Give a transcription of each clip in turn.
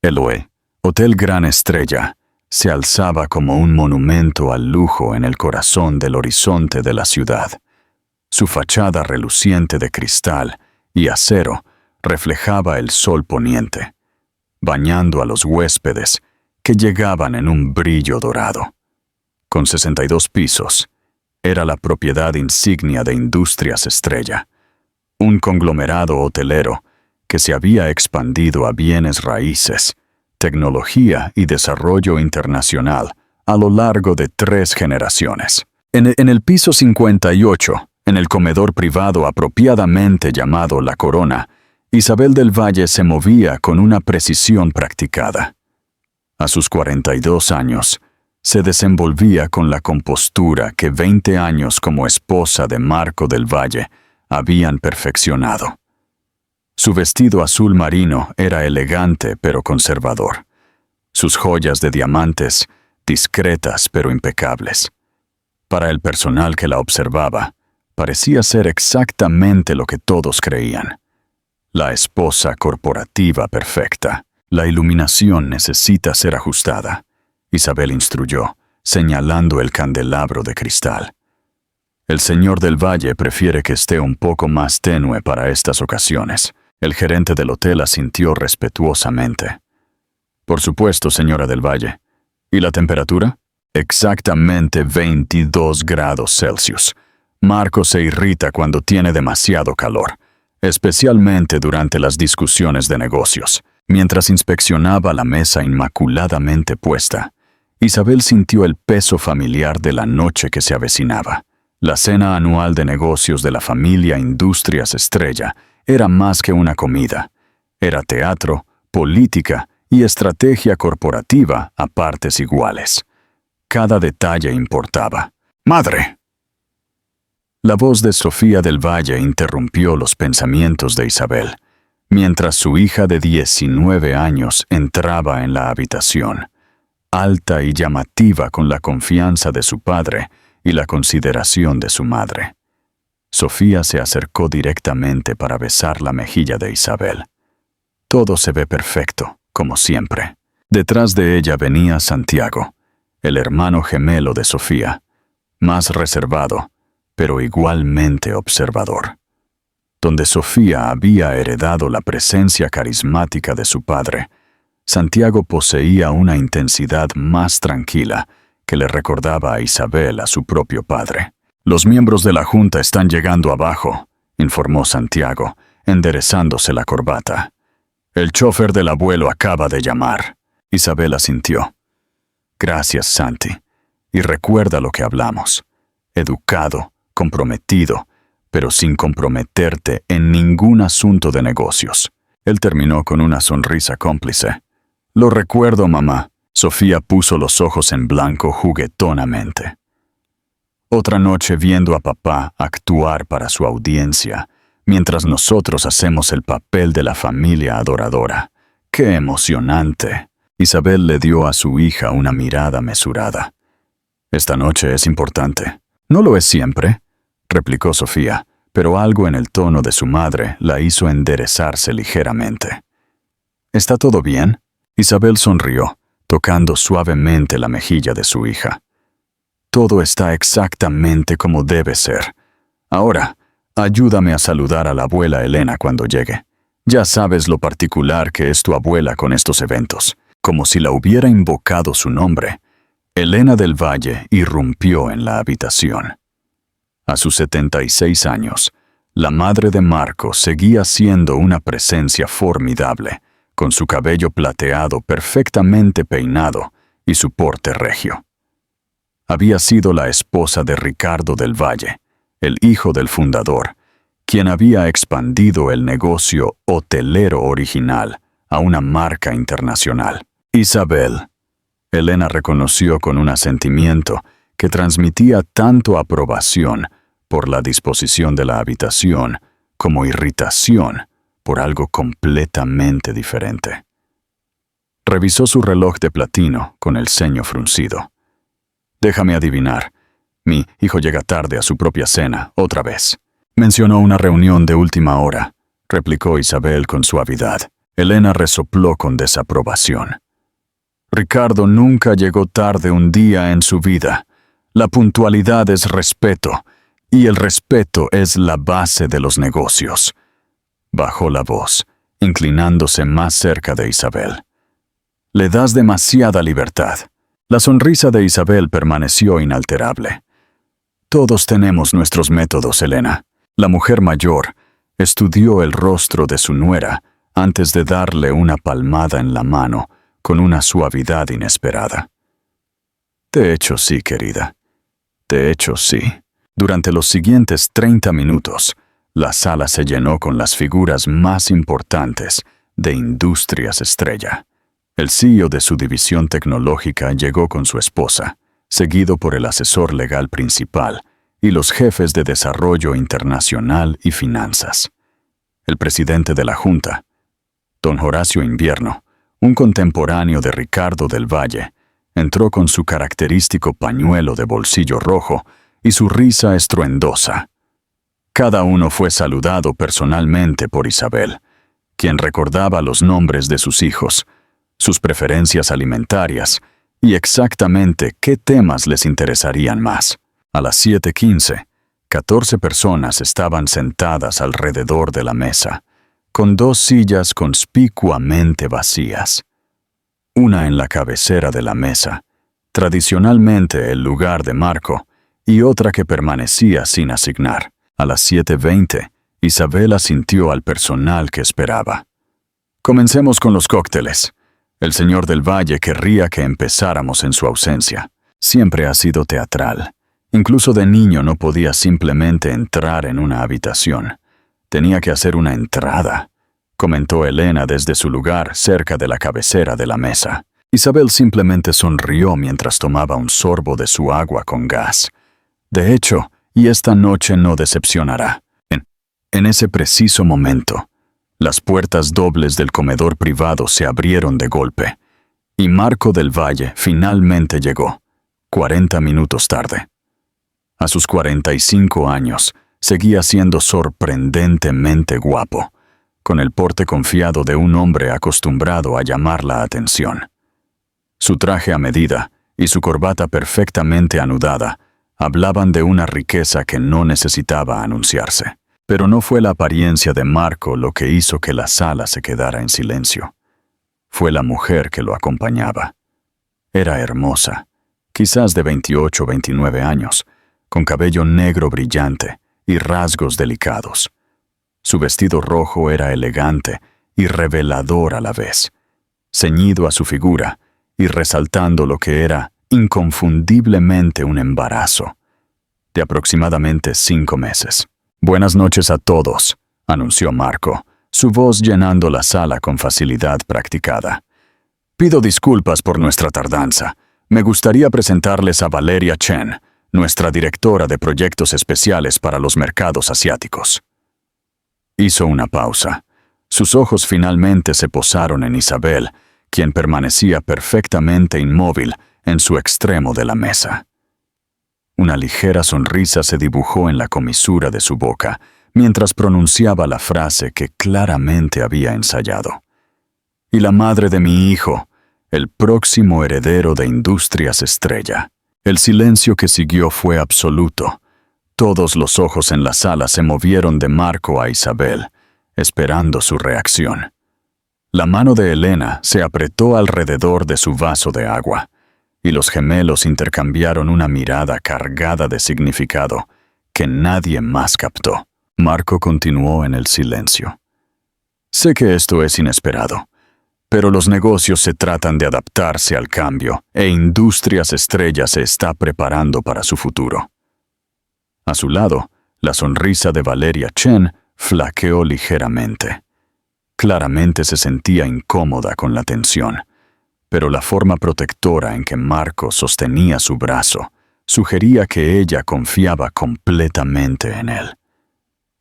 Eloe, Hotel Gran Estrella, se alzaba como un monumento al lujo en el corazón del horizonte de la ciudad. Su fachada reluciente de cristal y acero reflejaba el sol poniente, bañando a los huéspedes que llegaban en un brillo dorado. Con 62 pisos, era la propiedad insignia de Industrias Estrella, un conglomerado hotelero que se había expandido a bienes raíces, tecnología y desarrollo internacional a lo largo de 3 generaciones. En el piso 58, en el comedor privado apropiadamente llamado La Corona, Isabel del Valle se movía con una precisión practicada. A sus 42 años, se desenvolvía con la compostura que 20 años como esposa de Marco del Valle habían perfeccionado. Su vestido azul marino era elegante pero conservador. Sus joyas de diamantes, discretas pero impecables. Para el personal que la observaba, parecía ser exactamente lo que todos creían. La esposa corporativa perfecta. La iluminación necesita ser ajustada, Isabel instruyó, señalando el candelabro de cristal. El señor del Valle prefiere que esté un poco más tenue para estas ocasiones. El gerente del hotel asintió respetuosamente. Por supuesto, señora del Valle. ¿Y la temperatura? Exactamente 22 grados Celsius. Marco se irrita cuando tiene demasiado calor, especialmente durante las discusiones de negocios. Mientras inspeccionaba la mesa inmaculadamente puesta, Isabel sintió el peso familiar de la noche que se avecinaba. La cena anual de negocios de la familia Industrias Estrella era más que una comida. Era teatro, política y estrategia corporativa a partes iguales. Cada detalle importaba. ¡Madre! La voz de Sofía del Valle interrumpió los pensamientos de Isabel, mientras su hija de 19 años entraba en la habitación, alta y llamativa con la confianza de su padre y la consideración de su madre. Sofía se acercó directamente para besar la mejilla de Isabel. Todo se ve perfecto, como siempre. Detrás de ella venía Santiago, el hermano gemelo de Sofía, más reservado, pero igualmente observador. Donde Sofía había heredado la presencia carismática de su padre, Santiago poseía una intensidad más tranquila que le recordaba a Isabel a su propio padre. «Los miembros de la Junta están llegando abajo», informó Santiago, enderezándose la corbata. «El chofer del abuelo acaba de llamar». Isabel asintió. «Gracias, Santi. Y recuerda lo que hablamos. Educado, comprometido, pero sin comprometerte en ningún asunto de negocios». Él terminó con una sonrisa cómplice. «Lo recuerdo, mamá». Sofía puso los ojos en blanco juguetonamente. Otra noche viendo a papá actuar para su audiencia, mientras nosotros hacemos el papel de la familia adoradora. ¡Qué emocionante! Isabel le dio a su hija una mirada mesurada. «Esta noche es importante». «No lo es siempre», replicó Sofía, pero algo en el tono de su madre la hizo enderezarse ligeramente. «¿Está todo bien?» Isabel sonrió, tocando suavemente la mejilla de su hija. «Todo está exactamente como debe ser. Ahora, ayúdame a saludar a la abuela Elena cuando llegue. Ya sabes lo particular que es tu abuela con estos eventos». Como si la hubiera invocado su nombre, Elena del Valle irrumpió en la habitación. A sus 76 años, la madre de Marco seguía siendo una presencia formidable, con su cabello plateado perfectamente peinado y su porte regio. Había sido la esposa de Ricardo del Valle, el hijo del fundador, quien había expandido el negocio hotelero original a una marca internacional. Isabel. Elena reconoció con un asentimiento que transmitía tanto aprobación por la disposición de la habitación como irritación por algo completamente diferente. Revisó su reloj de platino con el ceño fruncido. «Déjame adivinar. Mi hijo llega tarde a su propia cena, otra vez». «Mencionó una reunión de última hora», replicó Isabel con suavidad. Elena resopló con desaprobación. Ricardo nunca llegó tarde un día en su vida. La puntualidad es respeto, y el respeto es la base de los negocios. Bajó la voz, inclinándose más cerca de Isabel. Le das demasiada libertad. La sonrisa de Isabel permaneció inalterable. Todos tenemos nuestros métodos, Elena. La mujer mayor estudió el rostro de su nuera antes de darle una palmada en la mano con una suavidad inesperada. De hecho, sí, querida. De hecho, sí. Durante los siguientes 30 minutos, la sala se llenó con las figuras más importantes de Industrias Estrella. El CEO de su división tecnológica llegó con su esposa, seguido por el asesor legal principal y los jefes de desarrollo internacional y finanzas. El presidente de la Junta, don Horacio Invierno, un contemporáneo de Ricardo del Valle, entró con su característico pañuelo de bolsillo rojo y su risa estruendosa. Cada uno fue saludado personalmente por Isabel, quien recordaba los nombres de sus hijos, sus preferencias alimentarias y exactamente qué temas les interesarían más. A las 7:15, 14 personas estaban sentadas alrededor de la mesa, con 2 sillas conspicuamente vacías. Una en la cabecera de la mesa, tradicionalmente el lugar de Marco, y otra que permanecía sin asignar. A las 7:20, Isabel asintió al personal que esperaba. Comencemos con los cócteles. El señor del Valle querría que empezáramos en su ausencia. Siempre ha sido teatral. Incluso de niño no podía simplemente entrar en una habitación. Tenía que hacer una entrada, comentó Elena desde su lugar cerca de la cabecera de la mesa. Isabel simplemente sonrió mientras tomaba un sorbo de su agua con gas. De hecho, y esta noche no decepcionará. En ese preciso momento, las puertas dobles del comedor privado se abrieron de golpe, y Marco del Valle finalmente llegó, 40 minutos tarde. A sus 45 años, seguía siendo sorprendentemente guapo, con el porte confiado de un hombre acostumbrado a llamar la atención. Su traje a medida y su corbata perfectamente anudada hablaban de una riqueza que no necesitaba anunciarse. Pero no fue la apariencia de Marco lo que hizo que la sala se quedara en silencio. Fue la mujer que lo acompañaba. Era hermosa, quizás de 28 o 29 años, con cabello negro brillante y rasgos delicados. Su vestido rojo era elegante y revelador a la vez, ceñido a su figura y resaltando lo que era inconfundiblemente un embarazo, de aproximadamente 5 meses. «Buenas noches a todos», anunció Marco, su voz llenando la sala con facilidad practicada. «Pido disculpas por nuestra tardanza. Me gustaría presentarles a Valeria Chen, nuestra directora de proyectos especiales para los mercados asiáticos». Hizo una pausa. Sus ojos finalmente se posaron en Isabel, quien permanecía perfectamente inmóvil en su extremo de la mesa. Una ligera sonrisa se dibujó en la comisura de su boca mientras pronunciaba la frase que claramente había ensayado. «Y la madre de mi hijo, el próximo heredero de Industrias Estrella». El silencio que siguió fue absoluto. Todos los ojos en la sala se movieron de Marco a Isabel, esperando su reacción. La mano de Elena se apretó alrededor de su vaso de agua, y los gemelos intercambiaron una mirada cargada de significado que nadie más captó. Marco continuó en el silencio. «Sé que esto es inesperado, pero los negocios se tratan de adaptarse al cambio e Industrias Estrella se está preparando para su futuro». A su lado, la sonrisa de Valeria Chen flaqueó ligeramente. Claramente se sentía incómoda con la tensión, pero la forma protectora en que Marco sostenía su brazo sugería que ella confiaba completamente en él.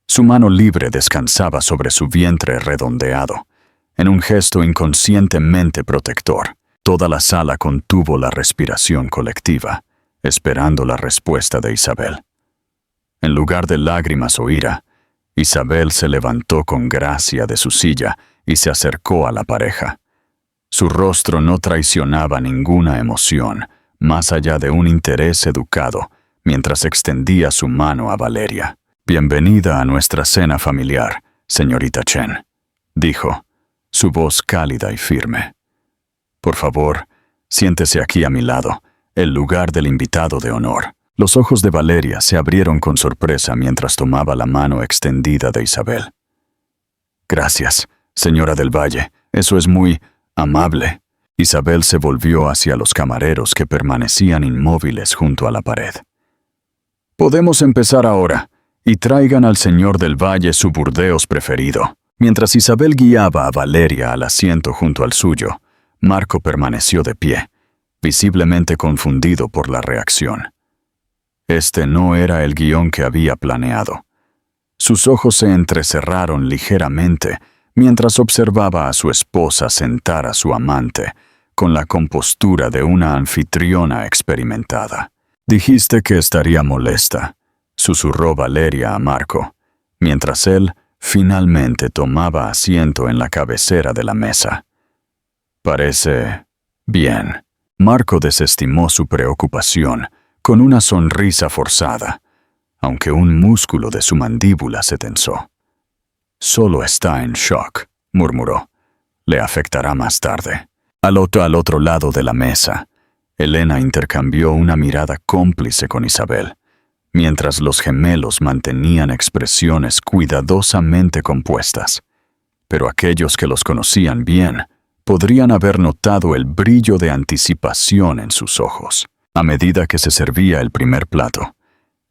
Su mano libre descansaba sobre su vientre redondeado, en un gesto inconscientemente protector. Toda la sala contuvo la respiración colectiva, esperando la respuesta de Isabel. En lugar de lágrimas o ira, Isabel se levantó con gracia de su silla y se acercó a la pareja. Su rostro no traicionaba ninguna emoción, más allá de un interés educado, mientras extendía su mano a Valeria. «Bienvenida a nuestra cena familiar, señorita Chen», dijo, su voz cálida y firme. «Por favor, siéntese aquí a mi lado, el lugar del invitado de honor». Los ojos de Valeria se abrieron con sorpresa mientras tomaba la mano extendida de Isabel. «Gracias, señora del Valle, eso es muy amable». Isabel se volvió hacia los camareros que permanecían inmóviles junto a la pared. «Podemos empezar ahora, y traigan al señor del Valle su burdeos preferido». Mientras Isabel guiaba a Valeria al asiento junto al suyo, Marco permaneció de pie, visiblemente confundido por la reacción. Este no era el guión que había planeado. Sus ojos se entrecerraron ligeramente mientras observaba a su esposa sentar a su amante, con la compostura de una anfitriona experimentada. «Dijiste que estaría molesta», susurró Valeria a Marco, mientras él finalmente tomaba asiento en la cabecera de la mesa. «Parece bien». Marco desestimó su preocupación con una sonrisa forzada, aunque un músculo de su mandíbula se tensó. «Solo está en shock», murmuró. «Le afectará más tarde». Al otro lado de la mesa, Elena intercambió una mirada cómplice con Isabel, mientras los gemelos mantenían expresiones cuidadosamente compuestas. Pero aquellos que los conocían bien podrían haber notado el brillo de anticipación en sus ojos. A medida que se servía el primer plato,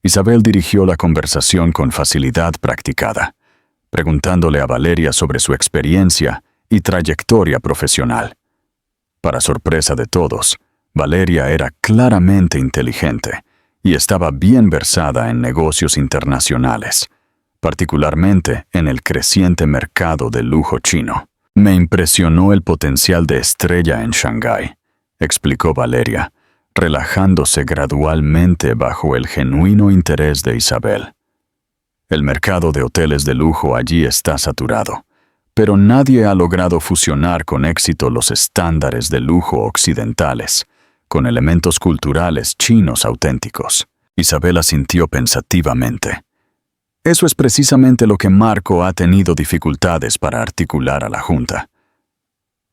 Isabel dirigió la conversación con facilidad practicada, preguntándole a Valeria sobre su experiencia y trayectoria profesional. Para sorpresa de todos, Valeria era claramente inteligente y estaba bien versada en negocios internacionales, particularmente en el creciente mercado del lujo chino. «Me impresionó el potencial de estrella en Shanghái», explicó Valeria, relajándose gradualmente bajo el genuino interés de Isabel. «El mercado de hoteles de lujo allí está saturado, pero nadie ha logrado fusionar con éxito los estándares de lujo occidentales con elementos culturales chinos auténticos». Isabel asintió pensativamente. Eso es precisamente lo que Marco ha tenido dificultades para articular a la Junta.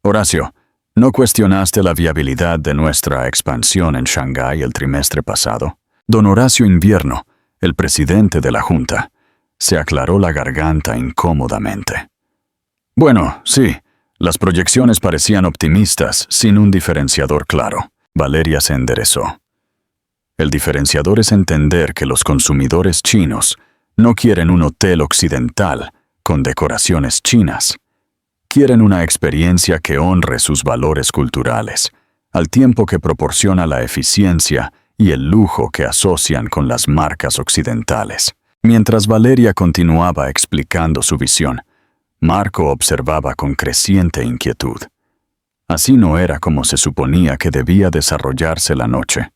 «Horacio, ¿no cuestionaste la viabilidad de nuestra expansión en Shanghái el trimestre pasado?» Don Horacio Invierno, el presidente de la Junta, se aclaró la garganta incómodamente. «Bueno, sí, las proyecciones parecían optimistas, sin un diferenciador claro». Valeria se enderezó. «El diferenciador es entender que los consumidores chinos no quieren un hotel occidental con decoraciones chinas. Quieren una experiencia que honre sus valores culturales, al tiempo que proporciona la eficiencia y el lujo que asocian con las marcas occidentales». Mientras Valeria continuaba explicando su visión, Marco observaba con creciente inquietud. Así no era como se suponía que debía desarrollarse la noche.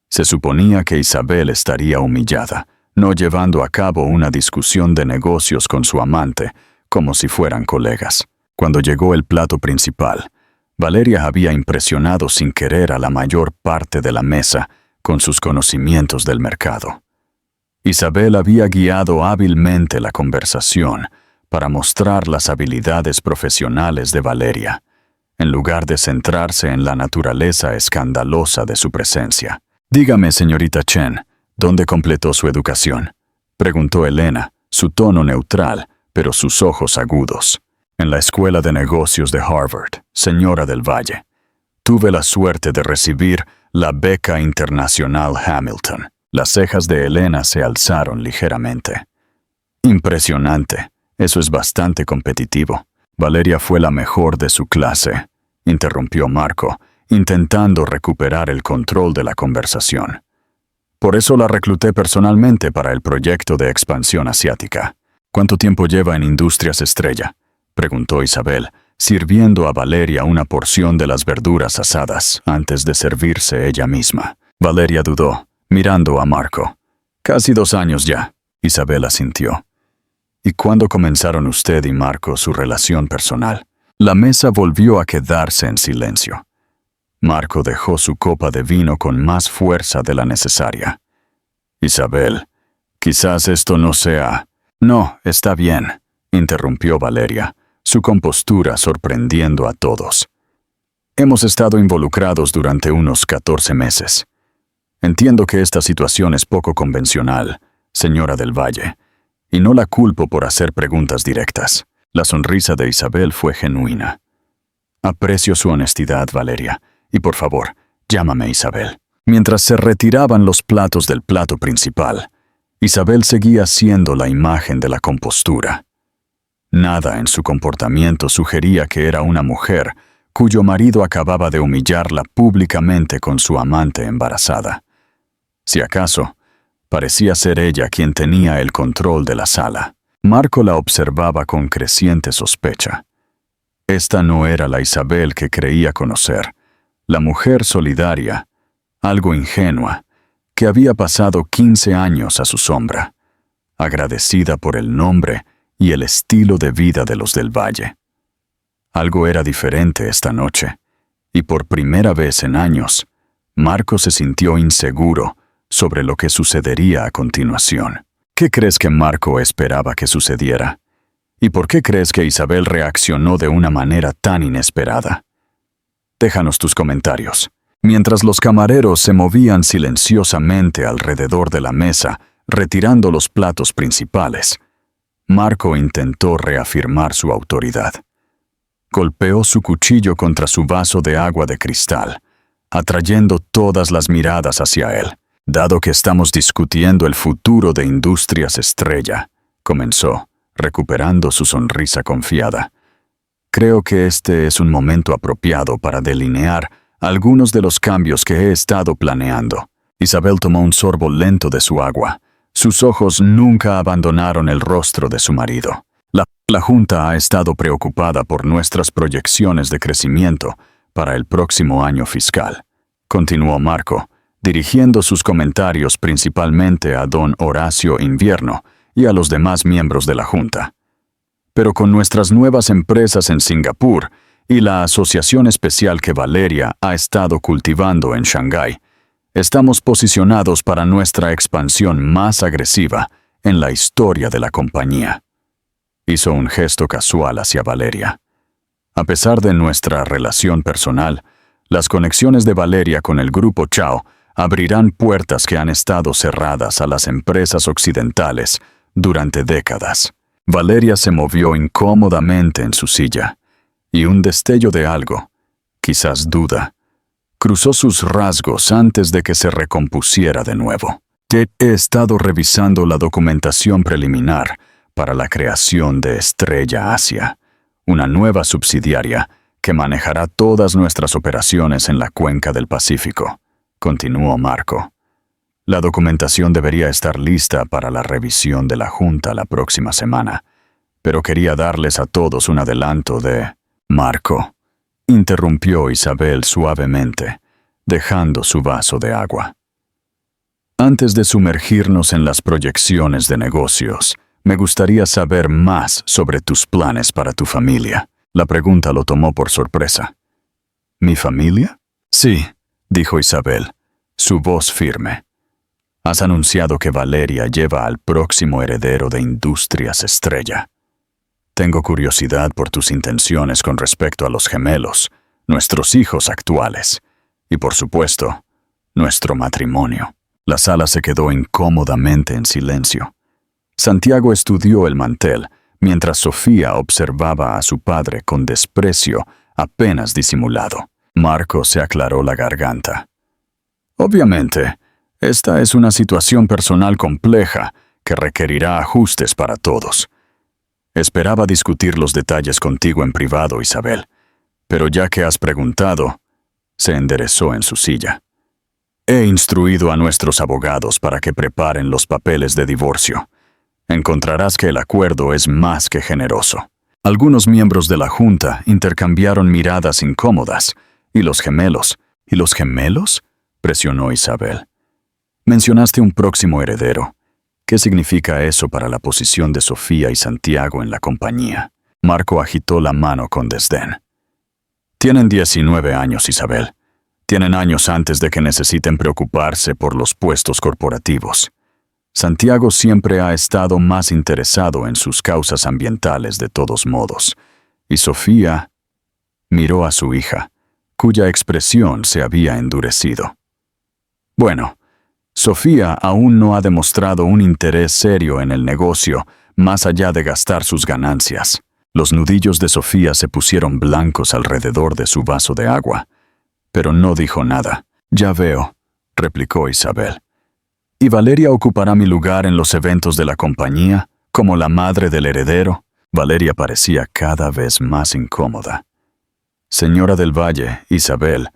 Se suponía que Isabel estaría humillada, no llevando a cabo una discusión de negocios con su amante, como si fueran colegas. Cuando llegó el plato principal, Valeria había impresionado sin querer a la mayor parte de la mesa con sus conocimientos del mercado. Isabel había guiado hábilmente la conversación para mostrar las habilidades profesionales de Valeria, en lugar de centrarse en la naturaleza escandalosa de su presencia. «Dígame, señorita Chen, ¿dónde completó su educación?», preguntó Elena, su tono neutral, pero sus ojos agudos. «En la Escuela de Negocios de Harvard, señora del Valle. Tuve la suerte de recibir la beca internacional Hamilton». Las cejas de Elena se alzaron ligeramente. «Impresionante. Eso es bastante competitivo». «Valeria fue la mejor de su clase», interrumpió Marco, intentando recuperar el control de la conversación. «Por eso la recluté personalmente para el proyecto de expansión asiática». «¿Cuánto tiempo lleva en Industrias Estrella?», preguntó Isabel, sirviendo a Valeria una porción de las verduras asadas antes de servirse ella misma. Valeria dudó, mirando a Marco. «Casi 2 años ya», Isabel asintió. ¿Y cuándo comenzaron usted y Marco su relación personal? La mesa volvió a quedarse en silencio. Marco dejó su copa de vino con más fuerza de la necesaria. Isabel, quizás esto no sea... No, está bien, interrumpió Valeria, su compostura sorprendiendo a todos. Hemos estado involucrados durante unos 14 meses. Entiendo que esta situación es poco convencional, señora del Valle, y no la culpo por hacer preguntas directas. La sonrisa de Isabel fue genuina. Aprecio su honestidad, Valeria, y por favor, llámame Isabel. Mientras se retiraban los platos del plato principal, Isabel seguía siendo la imagen de la compostura. Nada en su comportamiento sugería que era una mujer cuyo marido acababa de humillarla públicamente con su amante embarazada. Si acaso, parecía ser ella quien tenía el control de la sala. Marco la observaba con creciente sospecha. Esta no era la Isabel que creía conocer, la mujer solidaria, algo ingenua, que había pasado 15 años a su sombra, agradecida por el nombre y el estilo de vida de los del Valle. Algo era diferente esta noche, y por primera vez en años, Marco se sintió inseguro sobre lo que sucedería a continuación. ¿Qué crees que Marco esperaba que sucediera? ¿Y por qué crees que Isabel reaccionó de una manera tan inesperada? Déjanos tus comentarios. Mientras los camareros se movían silenciosamente alrededor de la mesa, retirando los platos principales, Marco intentó reafirmar su autoridad. Golpeó su cuchillo contra su vaso de agua de cristal, atrayendo todas las miradas hacia él. Dado que estamos discutiendo el futuro de Industrias Estrella, comenzó, recuperando su sonrisa confiada. Creo que este es un momento apropiado para delinear algunos de los cambios que he estado planeando. Isabel tomó un sorbo lento de su agua. Sus ojos nunca abandonaron el rostro de su marido. La Junta ha estado preocupada por nuestras proyecciones de crecimiento para el próximo año fiscal, continuó Marco, dirigiendo sus comentarios principalmente a don Horacio Invierno y a los demás miembros de la Junta. Pero con nuestras nuevas empresas en Singapur y la asociación especial que Valeria ha estado cultivando en Shanghái, estamos posicionados para nuestra expansión más agresiva en la historia de la compañía. Hizo un gesto casual hacia Valeria. A pesar de nuestra relación personal, las conexiones de Valeria con el Grupo Chao abrirán puertas que han estado cerradas a las empresas occidentales durante décadas. Valeria se movió incómodamente en su silla, y un destello de algo, quizás duda, cruzó sus rasgos antes de que se recompusiera de nuevo. He estado revisando la documentación preliminar para la creación de Estrella Asia, una nueva subsidiaria que manejará todas nuestras operaciones en la cuenca del Pacífico, continuó Marco. La documentación debería estar lista para la revisión de la Junta la próxima semana, pero quería darles a todos un adelanto de... Marco, interrumpió Isabel suavemente, dejando su vaso de agua. Antes de sumergirnos en las proyecciones de negocios, me gustaría saber más sobre tus planes para tu familia. La pregunta lo tomó por sorpresa. ¿Mi familia? Sí, dijo Isabel, su voz firme. Has anunciado que Valeria lleva al próximo heredero de Industrias Estrella. Tengo curiosidad por tus intenciones con respecto a los gemelos, nuestros hijos actuales, y por supuesto, nuestro matrimonio. La sala se quedó incómodamente en silencio. Santiago estudió el mantel, mientras Sofía observaba a su padre con desprecio apenas disimulado. Marco se aclaró la garganta. Obviamente, esta es una situación personal compleja que requerirá ajustes para todos. Esperaba discutir los detalles contigo en privado, Isabel, pero ya que has preguntado, se enderezó en su silla. He instruido a nuestros abogados para que preparen los papeles de divorcio. Encontrarás que el acuerdo es más que generoso. Algunos miembros de la Junta intercambiaron miradas incómodas. ¿Y los gemelos? ¿Y los gemelos?, presionó Isabel. Mencionaste un próximo heredero. ¿Qué significa eso para la posición de Sofía y Santiago en la compañía? Marco agitó la mano con desdén. Tienen 19 años, Isabel. Tienen años antes de que necesiten preocuparse por los puestos corporativos. Santiago siempre ha estado más interesado en sus causas ambientales de todos modos. Y Sofía miró a su hija, cuya expresión se había endurecido. Bueno, Sofía aún no ha demostrado un interés serio en el negocio, más allá de gastar sus ganancias. Los nudillos de Sofía se pusieron blancos alrededor de su vaso de agua, pero no dijo nada. Ya veo, replicó Isabel. ¿Y Valeria ocupará mi lugar en los eventos de la compañía, como la madre del heredero? Valeria parecía cada vez más incómoda. Señora del Valle, Isabel,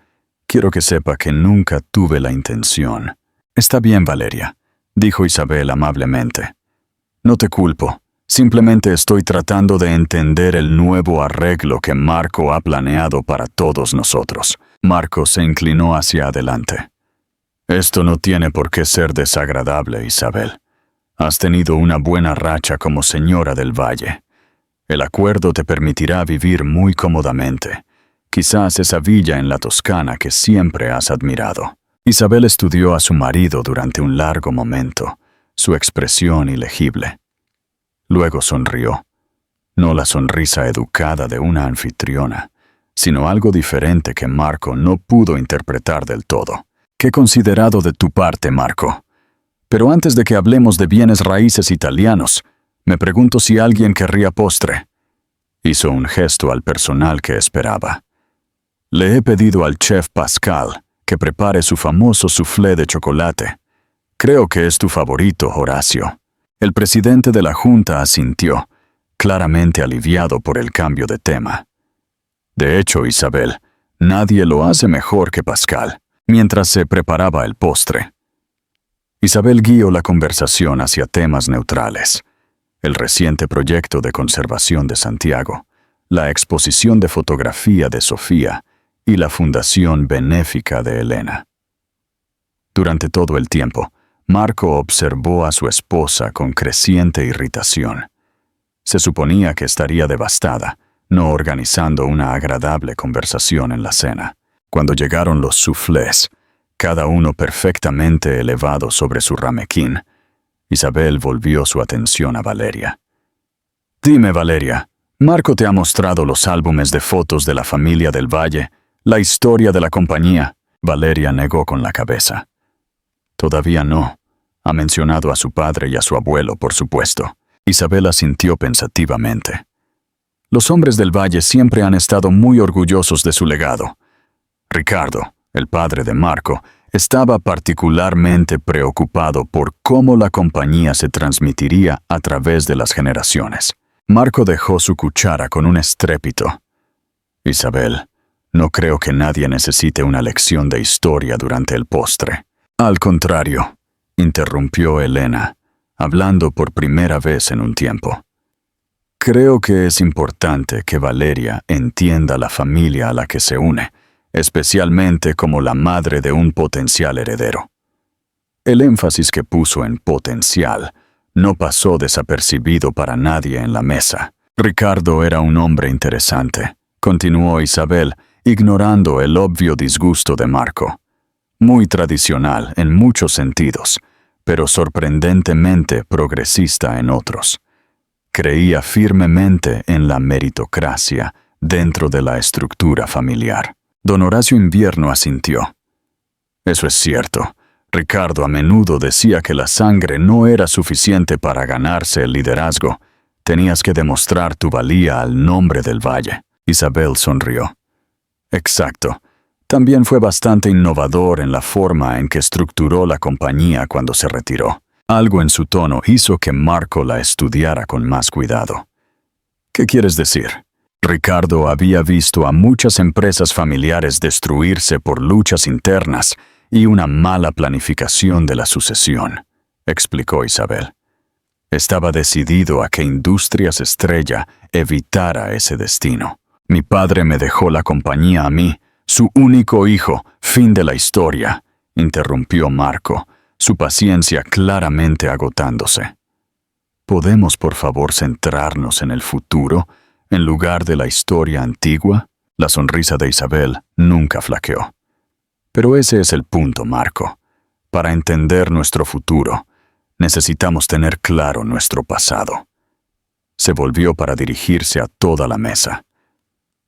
quiero que sepa que nunca tuve la intención. Está bien, Valeria, dijo Isabel amablemente. No te culpo. Simplemente estoy tratando de entender el nuevo arreglo que Marco ha planeado para todos nosotros. Marco se inclinó hacia adelante. Esto no tiene por qué ser desagradable, Isabel. Has tenido una buena racha como señora del Valle. El acuerdo te permitirá vivir muy cómodamente. Quizás esa villa en la Toscana que siempre has admirado. Isabel estudió a su marido durante un largo momento, su expresión ilegible. Luego sonrió. No la sonrisa educada de una anfitriona, sino algo diferente que Marco no pudo interpretar del todo. Qué considerado de tu parte, Marco. Pero antes de que hablemos de bienes raíces italianos, me pregunto si alguien querría postre. Hizo un gesto al personal que esperaba. Le he pedido al chef Pascal que prepare su famoso soufflé de chocolate. Creo que es tu favorito, Horacio. El presidente de la Junta asintió, claramente aliviado por el cambio de tema. De hecho, Isabel, nadie lo hace mejor que Pascal, mientras se preparaba el postre. Isabel guió la conversación hacia temas neutrales: el reciente proyecto de conservación de Santiago, la exposición de fotografía de Sofía y la fundación benéfica de Elena. Durante todo el tiempo, Marco observó a su esposa con creciente irritación. Se suponía que estaría devastada, no organizando una agradable conversación en la cena. Cuando llegaron los soufflés, cada uno perfectamente elevado sobre su ramequín, Isabel volvió su atención a Valeria. Dime, Valeria, ¿Marco te ha mostrado los álbumes de fotos de la familia del Valle, la historia de la compañía? Valeria negó con la cabeza. Todavía no. Ha mencionado a su padre y a su abuelo, por supuesto. Isabel asintió pensativamente. Los hombres del Valle siempre han estado muy orgullosos de su legado. Ricardo, el padre de Marco, estaba particularmente preocupado por cómo la compañía se transmitiría a través de las generaciones. Marco dejó su cuchara con un estrépito. Isabel, no creo que nadie necesite una lección de historia durante el postre. Al contrario, interrumpió Elena, hablando por primera vez en un tiempo. Creo que es importante que Valeria entienda la familia a la que se une, especialmente como la madre de un potencial heredero. El énfasis que puso en potencial no pasó desapercibido para nadie en la mesa. Ricardo era un hombre interesante, continuó Isabel, ignorando el obvio disgusto de Marco. Muy tradicional en muchos sentidos, pero sorprendentemente progresista en otros. Creía firmemente en la meritocracia dentro de la estructura familiar. Don Horacio Invierno asintió. Eso es cierto. Ricardo a menudo decía que la sangre no era suficiente para ganarse el liderazgo. Tenías que demostrar tu valía al nombre del Valle. Isabel sonrió. Exacto. También fue bastante innovador en la forma en que estructuró la compañía cuando se retiró. Algo en su tono hizo que Marco la estudiara con más cuidado. ¿Qué quieres decir? Ricardo había visto a muchas empresas familiares destruirse por luchas internas y una mala planificación de la sucesión, explicó Isabel. Estaba decidido a que Industrias Estrella evitara ese destino. Mi padre me dejó la compañía a mí, su único hijo, fin de la historia, interrumpió Marco, su paciencia claramente agotándose. ¿Podemos, por favor, centrarnos en el futuro en lugar de la historia antigua? La sonrisa de Isabel nunca flaqueó. Pero ese es el punto, Marco. Para entender nuestro futuro, necesitamos tener claro nuestro pasado. Se volvió para dirigirse a toda la mesa.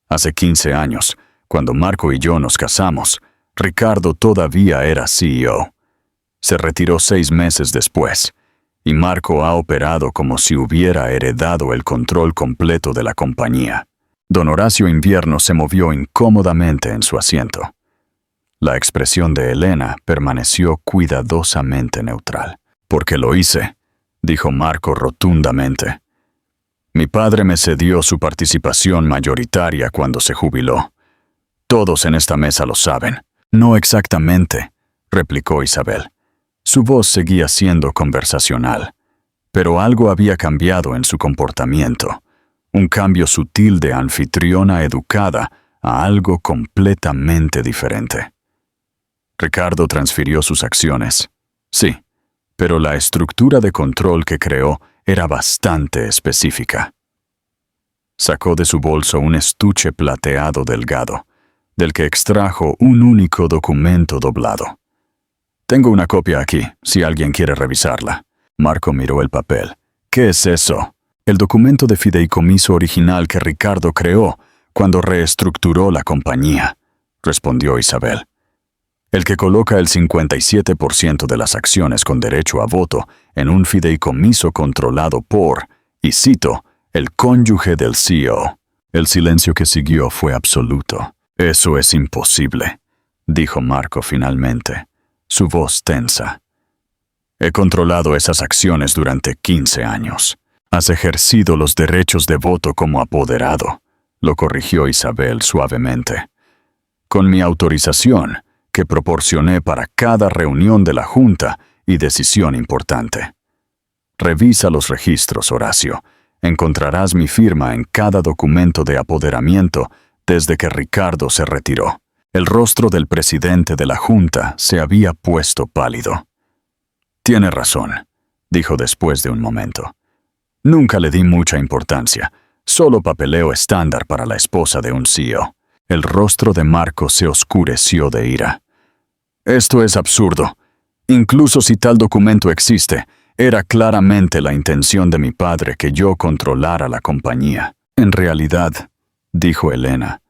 Hace 15 años, cuando Marco y yo nos casamos, Ricardo todavía era CEO. Se retiró 6 meses después, y Marco ha operado como si hubiera heredado el control completo de la compañía. Don Horacio Invierno se movió incómodamente en su asiento. La expresión de Elena permaneció cuidadosamente neutral. «Porque lo hice», dijo Marco rotundamente. «Mi padre me cedió su participación mayoritaria cuando se jubiló. Todos en esta mesa lo saben». «No exactamente», replicó Isabel. Su voz seguía siendo conversacional, pero algo había cambiado en su comportamiento, un cambio sutil de anfitriona educada a algo completamente diferente. Ricardo transfirió sus acciones. Sí, pero la estructura de control que creó era bastante específica. Sacó de su bolso un estuche plateado delgado, del que extrajo un único documento doblado. «Tengo una copia aquí, si alguien quiere revisarla». Marco miró el papel. «¿Qué es eso?» «El documento de fideicomiso original que Ricardo creó cuando reestructuró la compañía», respondió Isabel. «El que coloca el 57% de las acciones con derecho a voto en un fideicomiso controlado por, y cito, el cónyuge del CEO». El silencio que siguió fue absoluto. «Eso es imposible», dijo Marco finalmente, su voz tensa. «He controlado esas acciones durante 15 años. Has ejercido los derechos de voto como apoderado», lo corrigió Isabel suavemente. «Con mi autorización, que proporcioné para cada reunión de la Junta y decisión importante. Revisa los registros, Horacio. Encontrarás mi firma en cada documento de apoderamiento desde que Ricardo se retiró». El rostro del presidente de la Junta se había puesto pálido. «Tiene razón», dijo después de un momento. «Nunca le di mucha importancia, solo papeleo estándar para la esposa de un CEO». El rostro de Marco se oscureció de ira. «Esto es absurdo. Incluso si tal documento existe, era claramente la intención de mi padre que yo controlara la compañía». «En realidad», dijo Elena,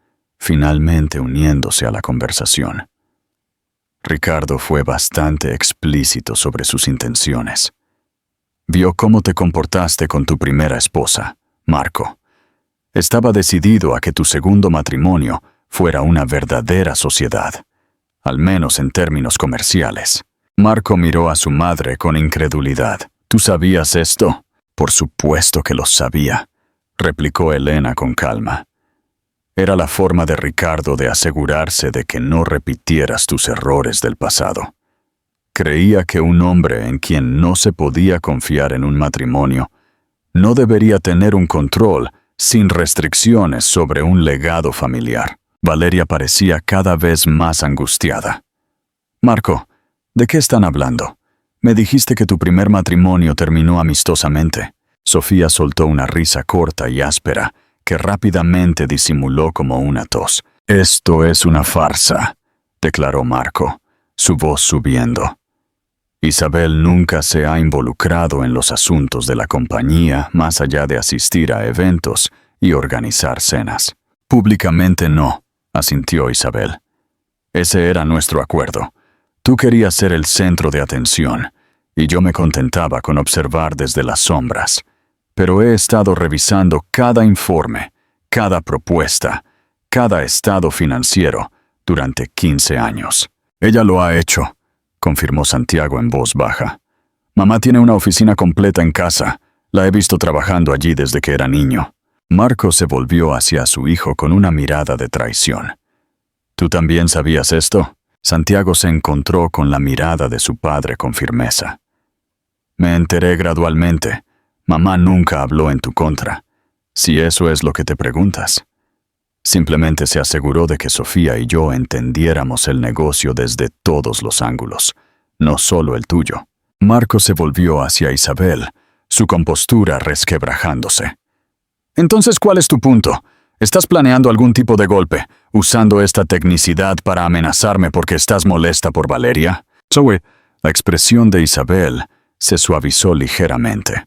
finalmente uniéndose a la conversación, «Ricardo fue bastante explícito sobre sus intenciones. Vio cómo te comportaste con tu primera esposa, Marco. Estaba decidido a que tu segundo matrimonio fuera una verdadera sociedad, al menos en términos comerciales». Marco miró a su madre con incredulidad. «¿Tú sabías esto?» «Por supuesto que lo sabía», replicó Elena con calma. «Era la forma de Ricardo de asegurarse de que no repitieras tus errores del pasado. Creía que un hombre en quien no se podía confiar en un matrimonio no debería tener un control sin restricciones sobre un legado familiar». Valeria parecía cada vez más angustiada. «Marco, ¿de qué están hablando? Me dijiste que tu primer matrimonio terminó amistosamente». Sofía soltó una risa corta y áspera que rápidamente disimuló como una tos. «Esto es una farsa», declaró Marco, su voz subiendo. «Isabel nunca se ha involucrado en los asuntos de la compañía más allá de asistir a eventos y organizar cenas». «Públicamente no», asintió Isabel. «Ese era nuestro acuerdo. Tú querías ser el centro de atención, y yo me contentaba con observar desde las sombras. Pero he estado revisando cada informe, cada propuesta, cada estado financiero durante 15 años». «Ella lo ha hecho», confirmó Santiago en voz baja. «Mamá tiene una oficina completa en casa. La he visto trabajando allí desde que era niño». Marco se volvió hacia su hijo con una mirada de traición. «¿Tú también sabías esto?» Santiago se encontró con la mirada de su padre con firmeza. «Me enteré gradualmente. Mamá nunca habló en tu contra, si eso es lo que te preguntas. Simplemente se aseguró de que Sofía y yo entendiéramos el negocio desde todos los ángulos. no solo el tuyo. Marco se volvió hacia Isabel, su compostura resquebrajándose. Entonces, ¿cuál es tu punto? ¿Estás planeando algún tipo de golpe, usando esta tecnicidad para amenazarme porque estás molesta por Valeria? Zoe, la expresión de Isabel se suavizó ligeramente.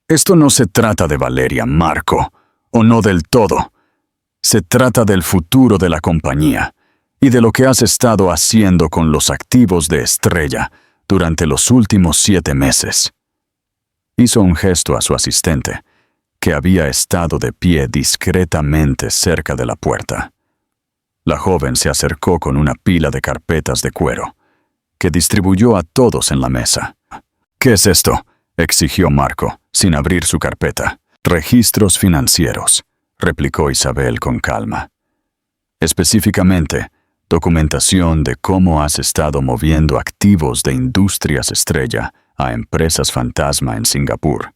Esto no se trata de Valeria, Marco, o no del todo. Se trata del futuro de la compañía y de lo que has estado haciendo con los activos de Estrella durante los últimos 7 meses. Hizo un gesto a su asistente, que había estado de pie discretamente cerca de la puerta. La joven se acercó con una pila de carpetas de cuero, que distribuyó a todos en la mesa. «¿Qué es esto?», exigió Marco, sin abrir su carpeta. «Registros financieros», replicó Isabel con calma. «Específicamente, documentación de cómo has estado moviendo activos de Industrias Estrella a empresas fantasma en Singapur,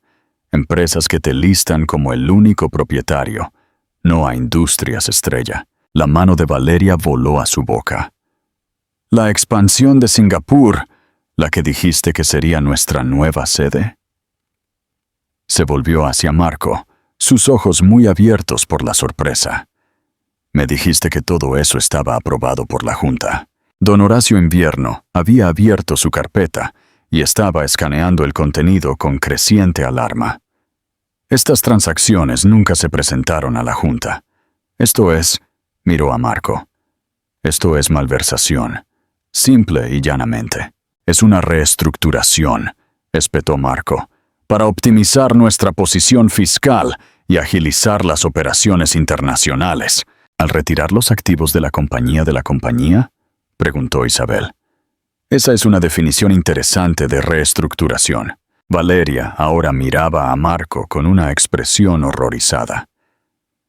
empresas que te listan como el único propietario, no a Industrias Estrella». La mano de Valeria voló a su boca. «¿La expansión de Singapur, la que dijiste que sería nuestra nueva sede?». Se volvió hacia Marco, sus ojos muy abiertos por la sorpresa. «Me dijiste que todo eso estaba aprobado por la Junta». Don Horacio Invierno había abierto su carpeta y estaba escaneando el contenido con creciente alarma. «Estas transacciones nunca se presentaron a la Junta. Esto es», miró a Marco, «esto es malversación, simple y llanamente. Es una reestructuración», espetó Marco, «para optimizar nuestra posición fiscal y agilizar las operaciones internacionales». «¿Al retirar los activos de la compañía?» preguntó Isabel. «Esa es una definición interesante de reestructuración». Valeria ahora miraba a Marco con una expresión horrorizada.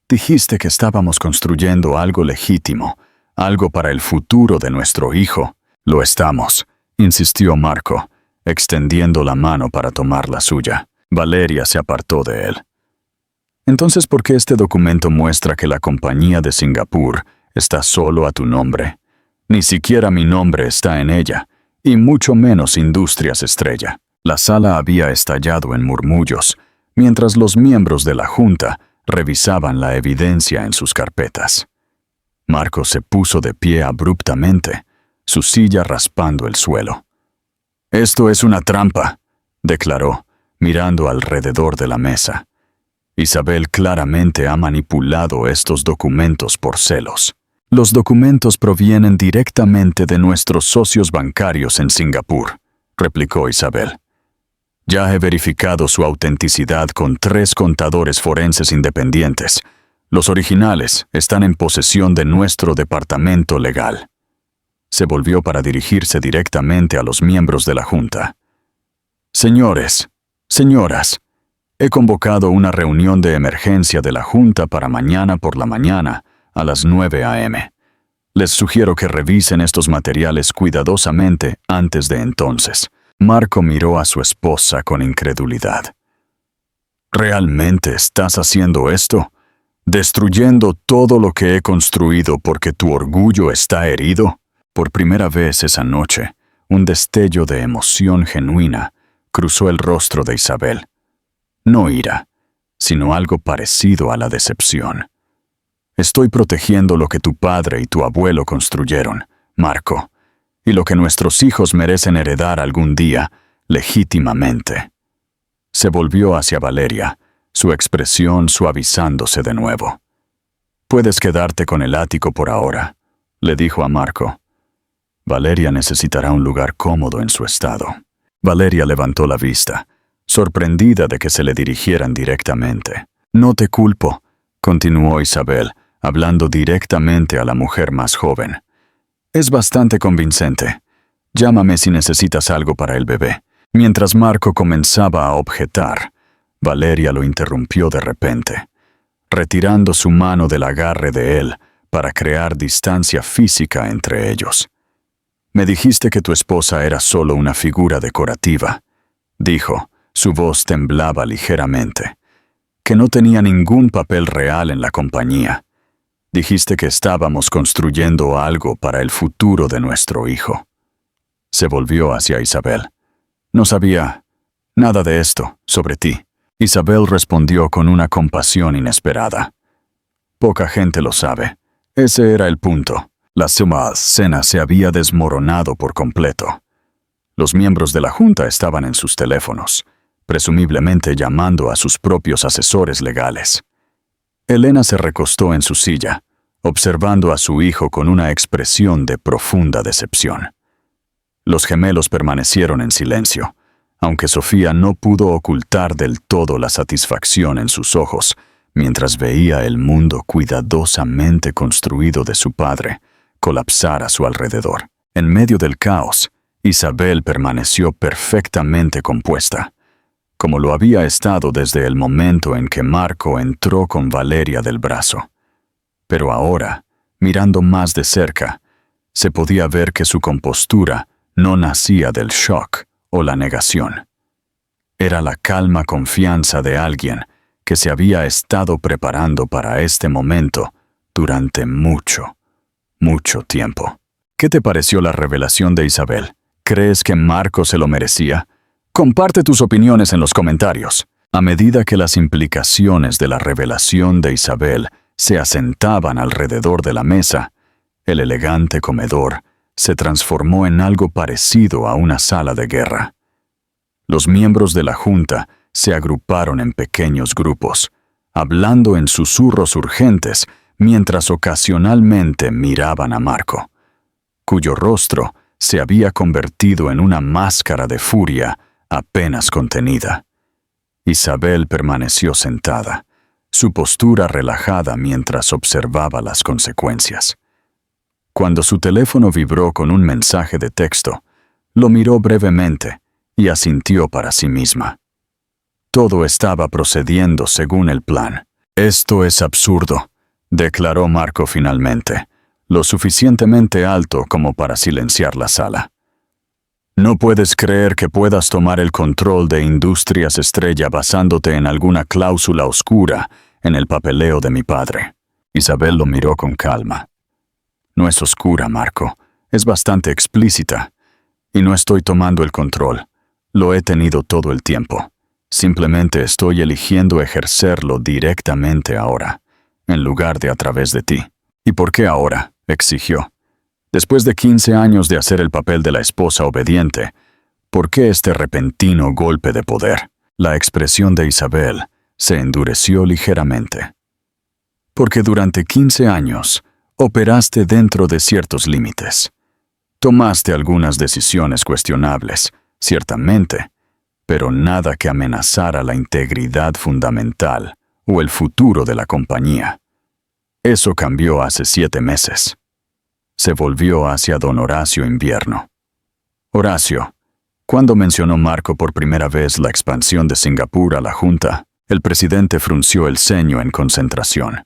«Dijiste que estábamos construyendo algo legítimo, algo para el futuro de nuestro hijo». «Lo estamos», insistió Marco, extendiendo la mano para tomar la suya. Valeria se apartó de él. «Entonces, ¿por qué este documento muestra que la compañía de Singapur está solo a tu nombre? Ni siquiera mi nombre está en ella, y mucho menos Industrias Estrella». La sala había estallado en murmullos, mientras los miembros de la Junta revisaban la evidencia en sus carpetas. Marco se puso de pie abruptamente, su silla raspando el suelo. «Esto es una trampa», declaró, mirando alrededor de la mesa. «Isabel claramente ha manipulado estos documentos por celos. Los documentos provienen directamente de nuestros socios bancarios en Singapur», replicó Isabel. «Ya he verificado su autenticidad con 3 contadores forenses independientes. Los originales están en posesión de nuestro departamento legal». Se volvió para dirigirse directamente a los miembros de la Junta. «Señores, señoras, he convocado una reunión de emergencia de la Junta para mañana por la mañana a las 9 a.m. Les sugiero que revisen estos materiales cuidadosamente antes de entonces». Marco miró a su esposa con incredulidad. «¿Realmente estás haciendo esto? ¿Destruyendo todo lo que he construido porque tu orgullo está herido?» Por primera vez esa noche, un destello de emoción genuina cruzó el rostro de Isabel. No ira, sino algo parecido a la decepción. «Estoy protegiendo lo que tu padre y tu abuelo construyeron, Marco, y lo que nuestros hijos merecen heredar algún día, legítimamente». Se volvió hacia Valeria, su expresión suavizándose de nuevo. «Puedes quedarte con el ático por ahora», le dijo a Marco. «Valeria necesitará un lugar cómodo en su estado». Valeria levantó la vista, sorprendida de que se le dirigieran directamente. «No te culpo», continuó Isabel, hablando directamente a la mujer más joven. «Es bastante convincente. Llámame si necesitas algo para el bebé». Mientras Marco comenzaba a objetar, Valeria lo interrumpió de repente, retirando su mano del agarre de él para crear distancia física entre ellos. «Me dijiste que tu esposa era solo una figura decorativa», dijo, su voz temblaba ligeramente, «que no tenía ningún papel real en la compañía. Dijiste que estábamos construyendo algo para el futuro de nuestro hijo». Se volvió hacia Isabel. No sabía nada de esto sobre ti. Isabel respondió con una compasión inesperada. Poca gente lo sabe. Ese era el punto. La cena se había desmoronado por completo. Los miembros de la junta estaban en sus teléfonos, presumiblemente llamando a sus propios asesores legales. Elena se recostó en su silla, observando a su hijo con una expresión de profunda decepción. Los gemelos permanecieron en silencio, aunque Sofía no pudo ocultar del todo la satisfacción en sus ojos mientras veía el mundo cuidadosamente construido de su padre colapsar a su alrededor. En medio del caos, Isabel permaneció perfectamente compuesta, como lo había estado desde el momento en que Marco entró con Valeria del brazo. Pero ahora, mirando más de cerca, se podía ver que su compostura no nacía del shock o la negación. Era la calma confianza de alguien que se había estado preparando para este momento durante mucho tiempo. ¿Qué te pareció la revelación de Isabel? ¿Crees que Marco se lo merecía? Comparte tus opiniones en los comentarios. A medida que las implicaciones de la revelación de Isabel se asentaban alrededor de la mesa, el elegante comedor se transformó en algo parecido a una sala de guerra. Los miembros de la junta se agruparon en pequeños grupos, hablando en susurros urgentes mientras ocasionalmente miraban a Marco, cuyo rostro se había convertido en una máscara de furia apenas contenida. Isabel permaneció sentada, su postura relajada mientras observaba las consecuencias. Cuando su teléfono vibró con un mensaje de texto, lo miró brevemente y asintió para sí misma. Todo estaba procediendo según el plan. «Esto es absurdo», declaró Marco finalmente, lo suficientemente alto como para silenciar la sala. «No puedes creer que puedas tomar el control de Industrias Estrella basándote en alguna cláusula oscura en el papeleo de mi padre». Isabel lo miró con calma. «No es oscura, Marco. Es bastante explícita. Y no estoy tomando el control. Lo he tenido todo el tiempo. Simplemente estoy eligiendo ejercerlo directamente ahora, en lugar de a través de ti». «¿Y por qué ahora?», exigió. «Después de 15 años de hacer el papel de la esposa obediente, ¿por qué este repentino golpe de poder?». La expresión de Isabel se endureció ligeramente. «Porque durante 15 años operaste dentro de ciertos límites. Tomaste algunas decisiones cuestionables, ciertamente, pero nada que amenazara la integridad fundamental o el futuro de la compañía. Eso cambió hace 7 meses». Se volvió hacia don Horacio Invierno. «Horacio, ¿cuándo mencionó Marco por primera vez la expansión de Singapur a la Junta?». El presidente frunció el ceño en concentración.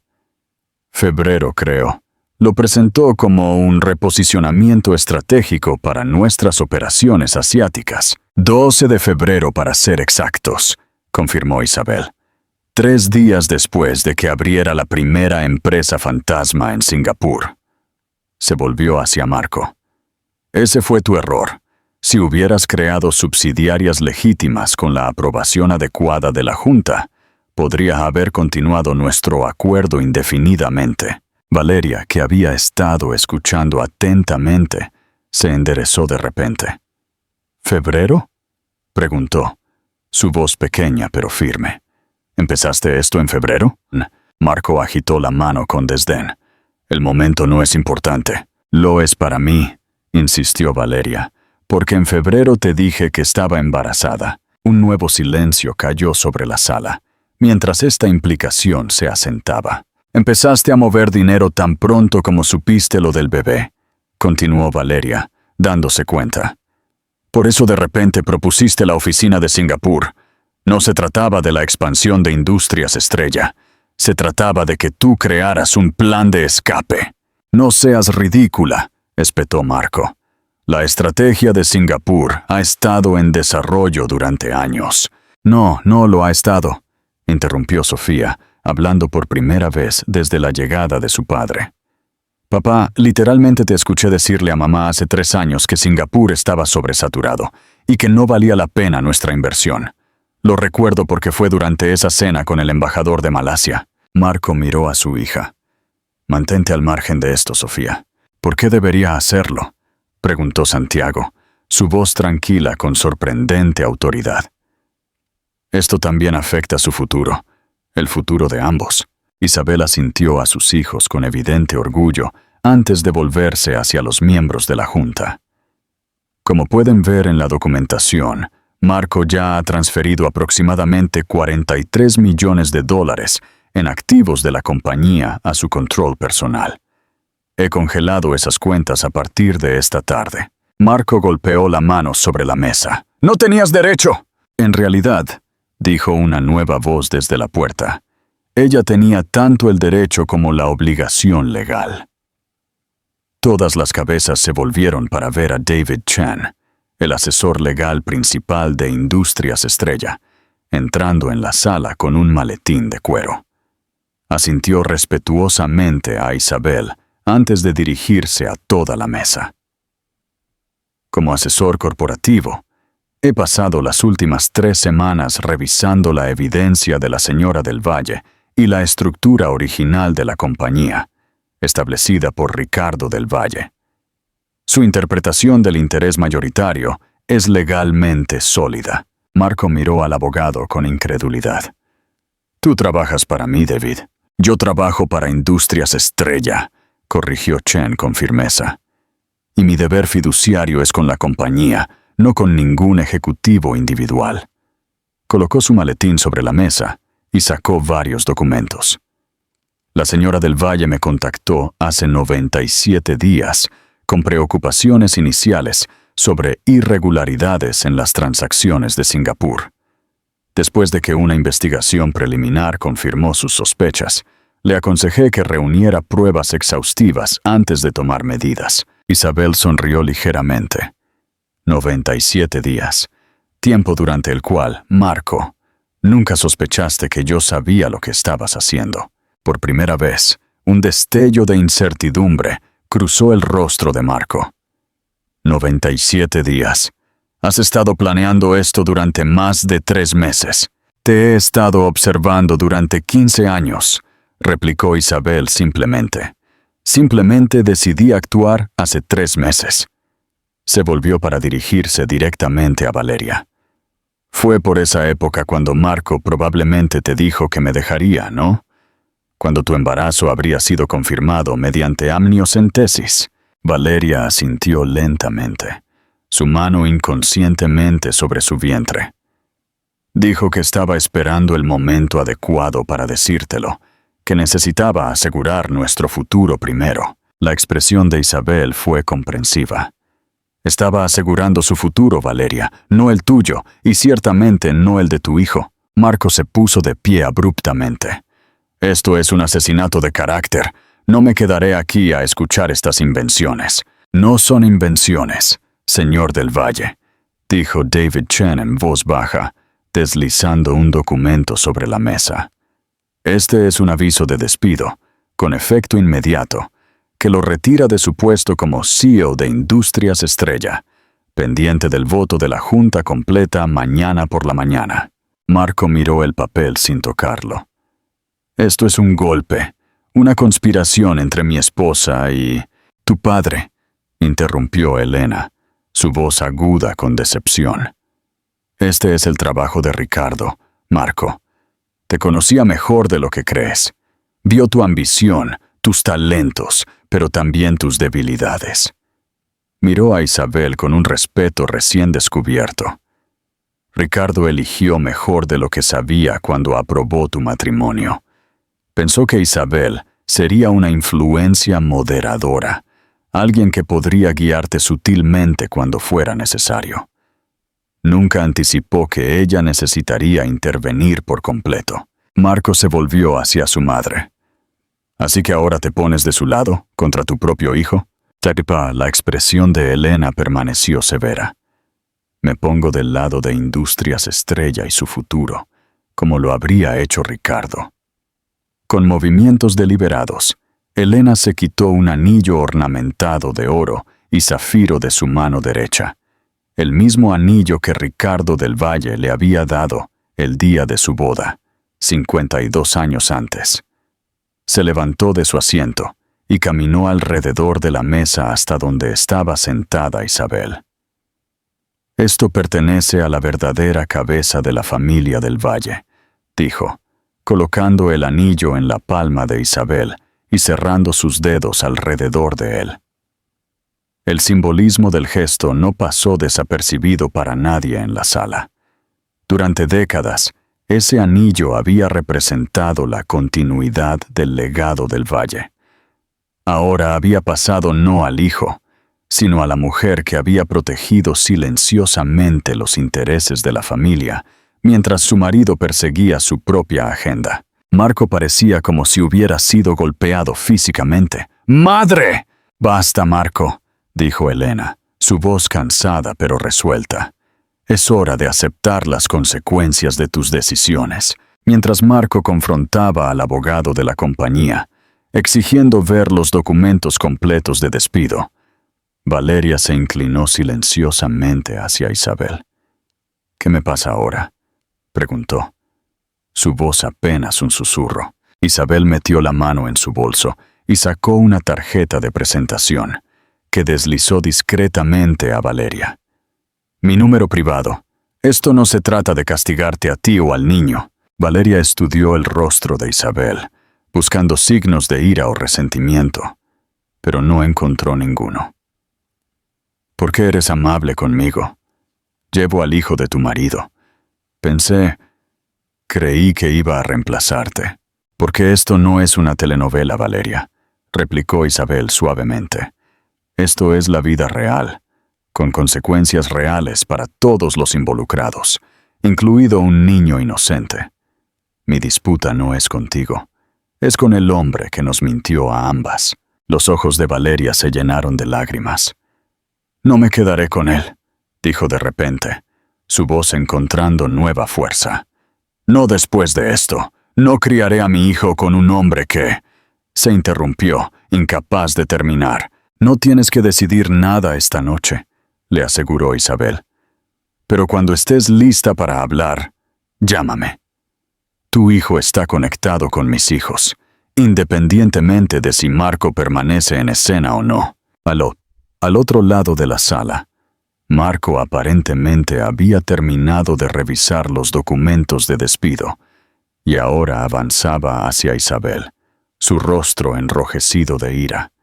«Febrero, creo. Lo presentó como un reposicionamiento estratégico para nuestras operaciones asiáticas». 12 de febrero para ser exactos, confirmó Isabel. 3 días después de que abriera la primera empresa fantasma en Singapur. Se volvió hacia Marco. «Ese fue tu error. Si hubieras creado subsidiarias legítimas con la aprobación adecuada de la Junta, podría haber continuado nuestro acuerdo indefinidamente». Valeria, que había estado escuchando atentamente, se enderezó de repente. «¿Febrero?», preguntó, su voz pequeña pero firme. «¿Empezaste esto en febrero?». Marco agitó la mano con desdén. «El momento no es importante». «Lo es para mí», insistió Valeria, «porque en febrero te dije que estaba embarazada». Un nuevo silencio cayó sobre la sala, mientras esta implicación se asentaba. «Empezaste a mover dinero tan pronto como supiste lo del bebé», continuó Valeria, dándose cuenta. «Por eso de repente propusiste la oficina de Singapur. No se trataba de la expansión de Industrias Estrella. Se trataba de que tú crearas un plan de escape». «No seas ridícula», espetó Marco. «La estrategia de Singapur ha estado en desarrollo durante años». «No lo ha estado», interrumpió Sofía, hablando por primera vez desde la llegada de su padre. Papá, literalmente te escuché decirle a mamá hace 3 años que Singapur estaba sobresaturado y que no valía la pena nuestra inversión. Lo recuerdo porque fue durante esa cena con el embajador de Malasia. Marco miró a su hija. Mantente al margen de esto, Sofía. ¿Por qué debería hacerlo?, preguntó Santiago, su voz tranquila con sorprendente autoridad. Esto también afecta su futuro, el futuro de ambos. Isabel asintió a sus hijos con evidente orgullo antes de volverse hacia los miembros de la Junta. Como pueden ver en la documentación, Marco ya ha transferido aproximadamente $43 millones en activos de la compañía a su control personal. He congelado esas cuentas a partir de esta tarde. Marco golpeó la mano sobre la mesa. ¡No tenías derecho! En realidad, dijo una nueva voz desde la puerta, ella tenía tanto el derecho como la obligación legal. Todas las cabezas se volvieron para ver a David Chen, el asesor legal principal de Industrias Estrella, entrando en la sala con un maletín de cuero. Asintió respetuosamente a Isabel antes de dirigirse a toda la mesa. Como asesor corporativo, he pasado las últimas 3 semanas revisando la evidencia de la señora del Valle y la estructura original de la compañía, establecida por Ricardo del Valle. Su interpretación del interés mayoritario es legalmente sólida. Marco miró al abogado con incredulidad. Tú trabajas para mí, David. Yo trabajo para Industrias Estrella, corrigió Chen con firmeza. Y mi deber fiduciario es con la compañía, no con ningún ejecutivo individual. Colocó su maletín sobre la mesa y sacó varios documentos. La señora del Valle me contactó hace 97 días con preocupaciones iniciales sobre irregularidades en las transacciones de Singapur. Después de que una investigación preliminar confirmó sus sospechas, le aconsejé que reuniera pruebas exhaustivas antes de tomar medidas. Isabel sonrió ligeramente. 97 días, tiempo durante el cual, Marco, nunca sospechaste que yo sabía lo que estabas haciendo. Por primera vez, un destello de incertidumbre cruzó el rostro de Marco. 97 días. Has estado planeando esto durante más de 3 meses. Te he estado observando durante 15 años, replicó Isabel simplemente. Simplemente decidí actuar hace 3 meses. Se volvió para dirigirse directamente a Valeria. Fue por esa época cuando Marco probablemente te dijo que me dejaría, ¿no? Cuando tu embarazo habría sido confirmado mediante amniocentesis. Valeria asintió lentamente, su mano inconscientemente sobre su vientre. Dijo que estaba esperando el momento adecuado para decírtelo, que necesitaba asegurar nuestro futuro primero. La expresión de Isabel fue comprensiva. Estaba asegurando su futuro, Valeria, no el tuyo, y ciertamente no el de tu hijo. Marco se puso de pie abruptamente. Esto es un asesinato de carácter. No me quedaré aquí a escuchar estas invenciones. No son invenciones, señor del Valle, dijo David Chen en voz baja, deslizando un documento sobre la mesa. Este es un aviso de despido, con efecto inmediato, que lo retira de su puesto como CEO de Industrias Estrella, pendiente del voto de la Junta completa mañana por la mañana. Marco miró el papel sin tocarlo. Esto es un golpe, una conspiración entre mi esposa y... tu padre, interrumpió Elena, su voz aguda con decepción. Este es el trabajo de Ricardo, Marco. Te conocía mejor de lo que crees. Vio tu ambición, tus talentos, pero también tus debilidades. Miró a Isabel con un respeto recién descubierto. Ricardo eligió mejor de lo que sabía cuando aprobó tu matrimonio. Pensó que Isabel sería una influencia moderadora, alguien que podría guiarte sutilmente cuando fuera necesario. Nunca anticipó que ella necesitaría intervenir por completo. Marco se volvió hacia su madre. ¿Así que ahora te pones de su lado, contra tu propio hijo? La expresión de Elena permaneció severa. Me pongo del lado de Industrias Estrella y su futuro, como lo habría hecho Ricardo. Con movimientos deliberados, Elena se quitó un anillo ornamentado de oro y zafiro de su mano derecha, el mismo anillo que Ricardo del Valle le había dado el día de su boda, 52 años antes. Se levantó de su asiento y caminó alrededor de la mesa hasta donde estaba sentada Isabel. «Esto pertenece a la verdadera cabeza de la familia del Valle», dijo, colocando el anillo en la palma de Isabel y cerrando sus dedos alrededor de él. El simbolismo del gesto no pasó desapercibido para nadie en la sala. Durante décadas, ese anillo había representado la continuidad del legado del Valle. Ahora había pasado no al hijo, sino a la mujer que había protegido silenciosamente los intereses de la familia, mientras su marido perseguía su propia agenda. Marco parecía como si hubiera sido golpeado físicamente. «¡Madre!» «Basta, Marco», dijo Elena, su voz cansada pero resuelta. «Es hora de aceptar las consecuencias de tus decisiones». Mientras Marco confrontaba al abogado de la compañía, exigiendo ver los documentos completos de despido, Valeria se inclinó silenciosamente hacia Isabel. «¿Qué me pasa ahora?», preguntó. Su voz apenas un susurro. Isabel metió la mano en su bolso y sacó una tarjeta de presentación, que deslizó discretamente a Valeria. «Mi número privado. Esto no se trata de castigarte a ti o al niño». Valeria estudió el rostro de Isabel, buscando signos de ira o resentimiento, pero no encontró ninguno. «¿Por qué eres amable conmigo? Llevo al hijo de tu marido. Creí que iba a reemplazarte». «Porque esto no es una telenovela, Valeria», replicó Isabel suavemente. «Esto es la vida real, con consecuencias reales para todos los involucrados, incluido un niño inocente. Mi disputa no es contigo, es con el hombre que nos mintió a ambas». Los ojos de Valeria se llenaron de lágrimas. «No me quedaré con él», dijo de repente, su voz encontrando nueva fuerza. «No después de esto. No criaré a mi hijo con un hombre que...» Se interrumpió, incapaz de terminar. «No tienes que decidir nada esta noche», le aseguró Isabel. «Pero cuando estés lista para hablar, llámame. Tu hijo está conectado con mis hijos, independientemente de si Marco permanece en escena o no». Al otro lado de la sala, Marco aparentemente había terminado de revisar los documentos de despido y ahora avanzaba hacia Isabel, su rostro enrojecido de ira.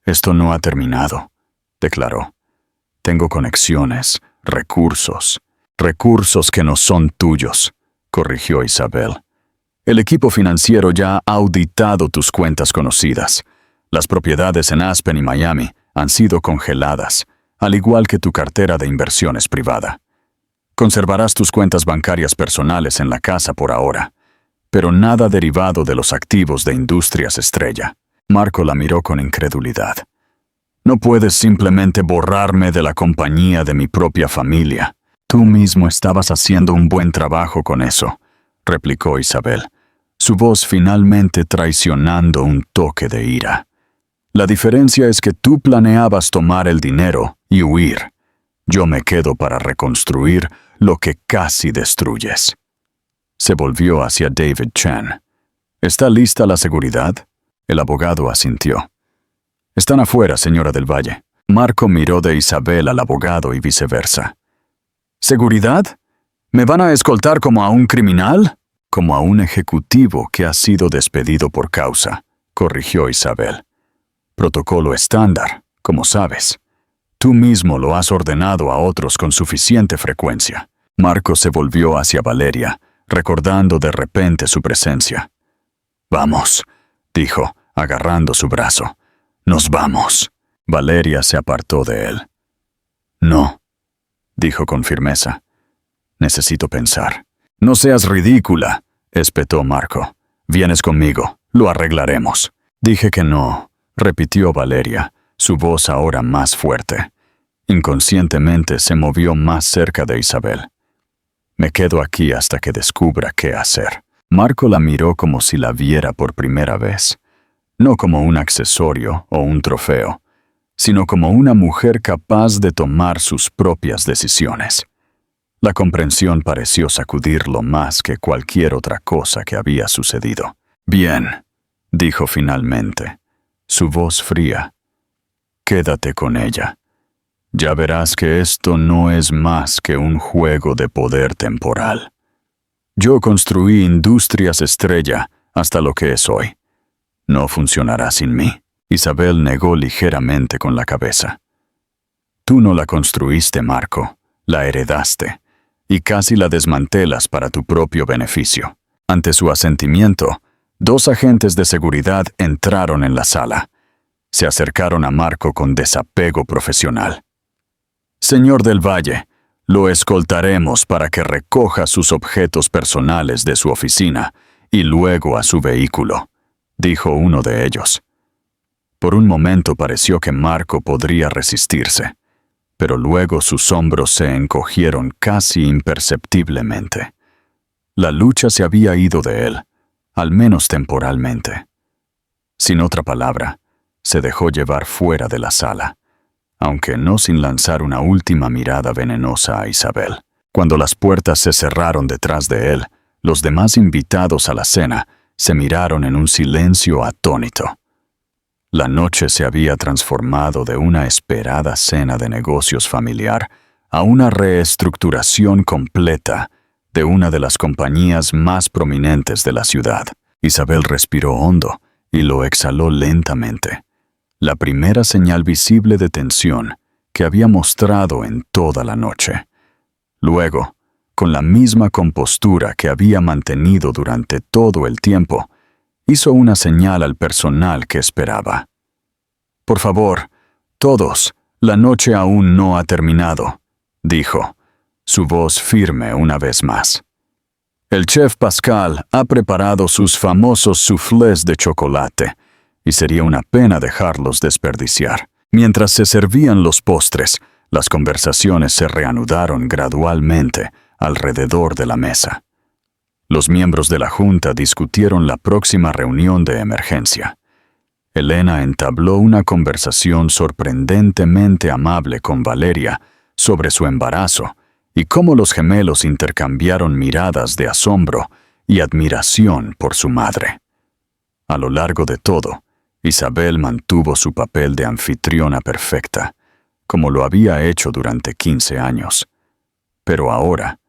«Esto no ha terminado», declaró. «Tengo conexiones, recursos que no son tuyos», corrigió Isabel. «El equipo financiero ya ha auditado tus cuentas conocidas. Las propiedades en Aspen y Miami han sido congeladas, al igual que tu cartera de inversiones privada. Conservarás tus cuentas bancarias personales en la casa por ahora, pero nada derivado de los activos de Industrias Estrella». Marco la miró con incredulidad. «No puedes simplemente borrarme de la compañía de mi propia familia». «Tú mismo estabas haciendo un buen trabajo con eso», replicó Isabel, su voz finalmente traicionando un toque de ira. «La diferencia es que tú planeabas tomar el dinero y huir. Yo me quedo para reconstruir lo que casi destruyes». Se volvió hacia David Chan. «¿Está lista la seguridad?». El abogado asintió. «Están afuera, señora del Valle». Marco miró de Isabel al abogado y viceversa. «¿Seguridad? ¿Me van a escoltar como a un criminal?». «Como a un ejecutivo que ha sido despedido por causa», corrigió Isabel. «Protocolo estándar, como sabes. Tú mismo lo has ordenado a otros con suficiente frecuencia». Marco se volvió hacia Valeria, recordando de repente su presencia. «Vamos», dijo, agarrando su brazo. «Nos vamos». Valeria se apartó de él. «No», dijo con firmeza. «Necesito pensar». «No seas ridícula», espetó Marco. «Vienes conmigo, lo arreglaremos». «Dije que no», repitió Valeria, su voz ahora más fuerte. Inconscientemente se movió más cerca de Isabel. «Me quedo aquí hasta que descubra qué hacer». Marco la miró como si la viera por primera vez. no como un accesorio o un trofeo, sino como una mujer capaz de tomar sus propias decisiones. La comprensión pareció sacudirlo más que cualquier otra cosa que había sucedido. «Bien», dijo finalmente, su voz fría. «Quédate con ella. Ya verás que esto no es más que un juego de poder temporal. Yo construí Industrias Estrella hasta lo que es hoy. No funcionará sin mí». Isabel negó ligeramente con la cabeza. «Tú no la construiste, Marco, la heredaste, y casi la desmantelas para tu propio beneficio». Ante su asentimiento, 2 agentes de seguridad entraron en la sala. Se acercaron a Marco con desapego profesional. «Señor del Valle, lo escoltaremos para que recoja sus objetos personales de su oficina y luego a su vehículo», dijo uno de ellos. Por un momento pareció que Marco podría resistirse, pero luego sus hombros se encogieron casi imperceptiblemente. La lucha se había ido de él, al menos temporalmente. Sin otra palabra, se dejó llevar fuera de la sala, aunque no sin lanzar una última mirada venenosa a Isabel. Cuando las puertas se cerraron detrás de él, los demás invitados a la cena se miraron en un silencio atónito. La noche se había transformado de una esperada cena de negocios familiar a una reestructuración completa de una de las compañías más prominentes de la ciudad. Isabel respiró hondo y lo exhaló lentamente, la primera señal visible de tensión que había mostrado en toda la noche. Luego, con la misma compostura que había mantenido durante todo el tiempo, hizo una señal al personal que esperaba. «Por favor, todos, la noche aún no ha terminado», dijo, su voz firme una vez más. «El chef Pascal ha preparado sus famosos soufflés de chocolate, y sería una pena dejarlos desperdiciar». Mientras se servían los postres, las conversaciones se reanudaron gradualmente alrededor de la mesa. Los miembros de la junta discutieron la próxima reunión de emergencia. Elena entabló una conversación sorprendentemente amable con Valeria sobre su embarazo y cómo los gemelos intercambiaron miradas de asombro y admiración por su madre. A lo largo de todo, Isabel mantuvo su papel de anfitriona perfecta, como lo había hecho durante 15 años. Pero ahora,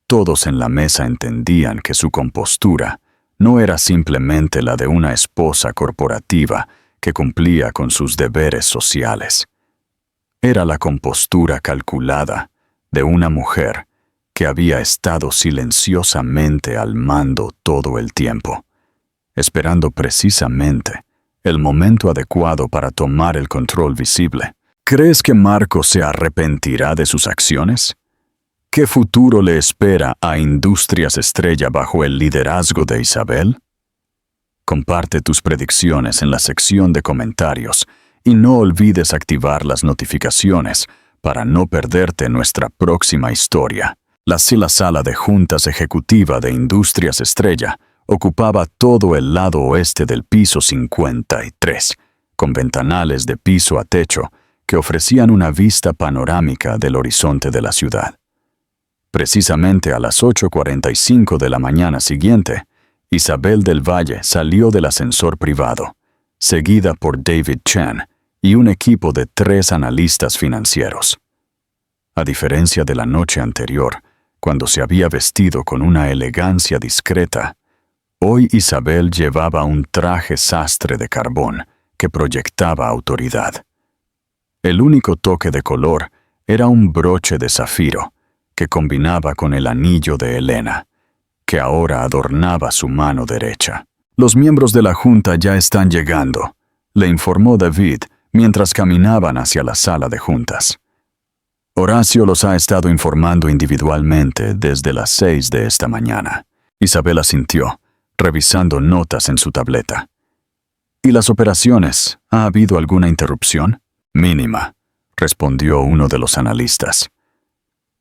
todos en la mesa entendían que su compostura no era simplemente la de una esposa corporativa que cumplía con sus deberes sociales. Era la compostura calculada de una mujer que había estado silenciosamente al mando todo el tiempo, esperando precisamente el momento adecuado para tomar el control visible. ¿Crees que Marco se arrepentirá de sus acciones? ¿Qué futuro le espera a Industrias Estrella bajo el liderazgo de Isabel? Comparte tus predicciones en la sección de comentarios y no olvides activar las notificaciones para no perderte nuestra próxima historia. La sala de juntas ejecutiva de Industrias Estrella ocupaba todo el lado oeste del piso 53, con ventanales de piso a techo que ofrecían una vista panorámica del horizonte de la ciudad. Precisamente a las 8:45 de la mañana siguiente, Isabel del Valle salió del ascensor privado, seguida por David Chen y un equipo de 3 analistas financieros. A diferencia de la noche anterior, cuando se había vestido con una elegancia discreta, hoy Isabel llevaba un traje sastre de carbón que proyectaba autoridad. El único toque de color era un broche de zafiro que combinaba con el anillo de Elena, que ahora adornaba su mano derecha. «Los miembros de la junta ya están llegando», le informó David mientras caminaban hacia la sala de juntas. «Horacio los ha estado informando individualmente desde las 6 de esta mañana». Isabel asintió, revisando notas en su tableta. «¿Y las operaciones? ¿Ha habido alguna interrupción?» «Mínima», respondió uno de los analistas.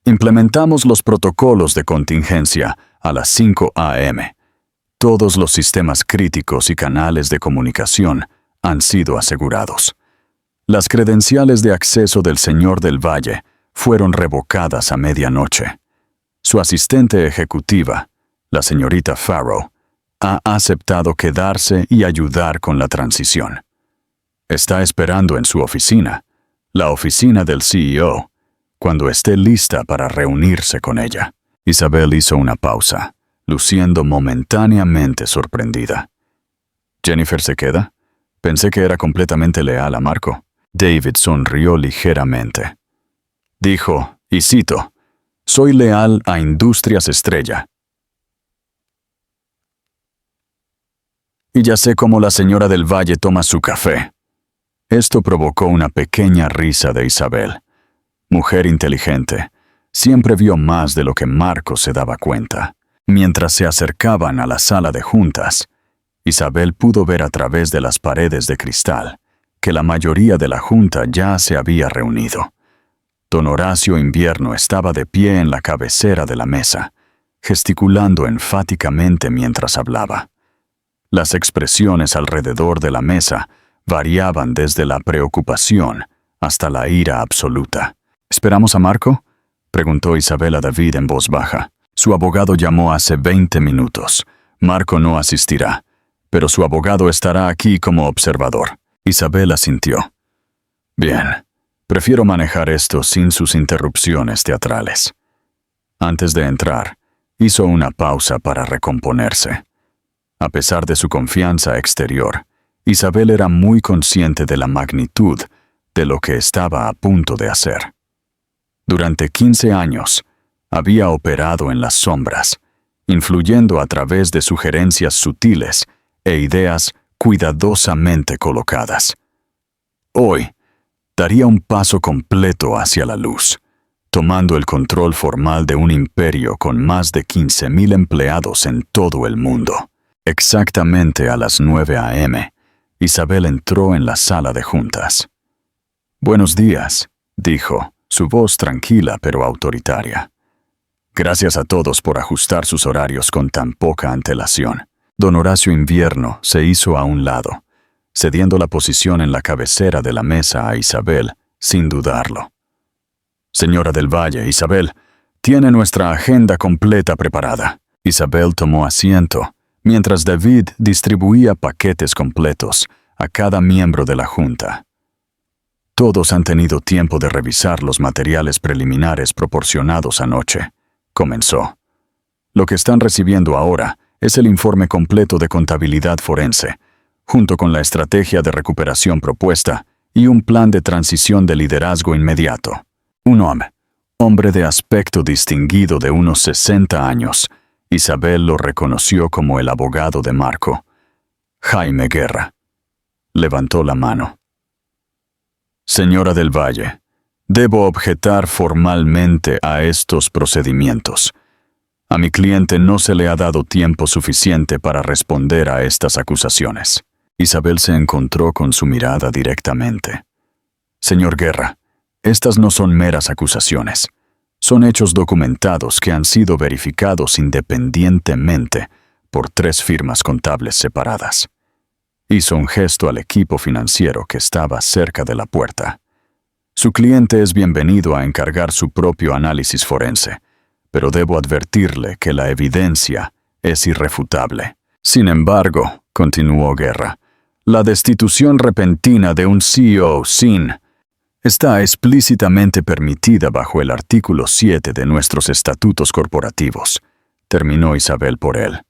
«Implementamos los protocolos de contingencia a las 5 a.m. Todos los sistemas críticos y canales de comunicación han sido asegurados. Las credenciales de acceso del señor del Valle fueron revocadas a medianoche. Su asistente ejecutiva, la señorita Farrow, ha aceptado quedarse y ayudar con la transición. Está esperando en su oficina, la oficina del CEO, cuando esté lista para reunirse con ella. Isabel hizo una pausa, luciendo momentáneamente sorprendida. ¿Jennifer se queda? Pensé que era completamente leal a Marco. David sonrió ligeramente. Dijo, y cito, «Soy leal a Industrias Estrella. Y ya sé cómo la señora del Valle toma su café». Esto provocó una pequeña risa de Isabel. Mujer inteligente, siempre vio más de lo que Marco se daba cuenta. Mientras se acercaban a la sala de juntas, Isabel pudo ver a través de las paredes de cristal que la mayoría de la junta ya se había reunido. Don Horacio Invierno estaba de pie en la cabecera de la mesa, gesticulando enfáticamente mientras hablaba. Las expresiones alrededor de la mesa variaban desde la preocupación hasta la ira absoluta. ¿Esperamos a Marco?, preguntó Isabel a David en voz baja. Su abogado llamó hace 20 minutos. Marco no asistirá, pero su abogado estará aquí como observador. Isabel asintió. Bien, prefiero manejar esto sin sus interrupciones teatrales. Antes de entrar, hizo una pausa para recomponerse. A pesar de su confianza exterior, Isabel era muy consciente de la magnitud de lo que estaba a punto de hacer. Durante 15 años, había operado en las sombras, influyendo a través de sugerencias sutiles e ideas cuidadosamente colocadas. Hoy, daría un paso completo hacia la luz, tomando el control formal de un imperio con más de 15,000 empleados en todo el mundo. Exactamente a las 9 a.m., Isabel entró en la sala de juntas. «Buenos días», dijo, su voz tranquila pero autoritaria. «Gracias a todos por ajustar sus horarios con tan poca antelación». Don Horacio Invierno se hizo a un lado, cediendo la posición en la cabecera de la mesa a Isabel, sin dudarlo. «Señora del Valle, Isabel, tiene nuestra agenda completa preparada». Isabel tomó asiento, mientras David distribuía paquetes completos a cada miembro de la junta. «Todos han tenido tiempo de revisar los materiales preliminares proporcionados anoche», comenzó. «Lo que están recibiendo ahora es el informe completo de contabilidad forense, junto con la estrategia de recuperación propuesta y un plan de transición de liderazgo inmediato. Un hombre de aspecto distinguido de unos 60 años, Isabel lo reconoció como el abogado de Marco, Jaime Guerra. Levantó la mano. «Señora del Valle, debo objetar formalmente a estos procedimientos. A mi cliente no se le ha dado tiempo suficiente para responder a estas acusaciones». Isabel se encontró con su mirada directamente. «Señor Guerra, estas no son meras acusaciones. Son hechos documentados que han sido verificados independientemente por 3 firmas contables separadas». Hizo un gesto al equipo financiero que estaba cerca de la puerta. «Su cliente es bienvenido a encargar su propio análisis forense, pero debo advertirle que la evidencia es irrefutable. Sin embargo», continuó Guerra, «la destitución repentina de un CEO está explícitamente permitida bajo el artículo 7 de nuestros estatutos corporativos», terminó Isabel por él.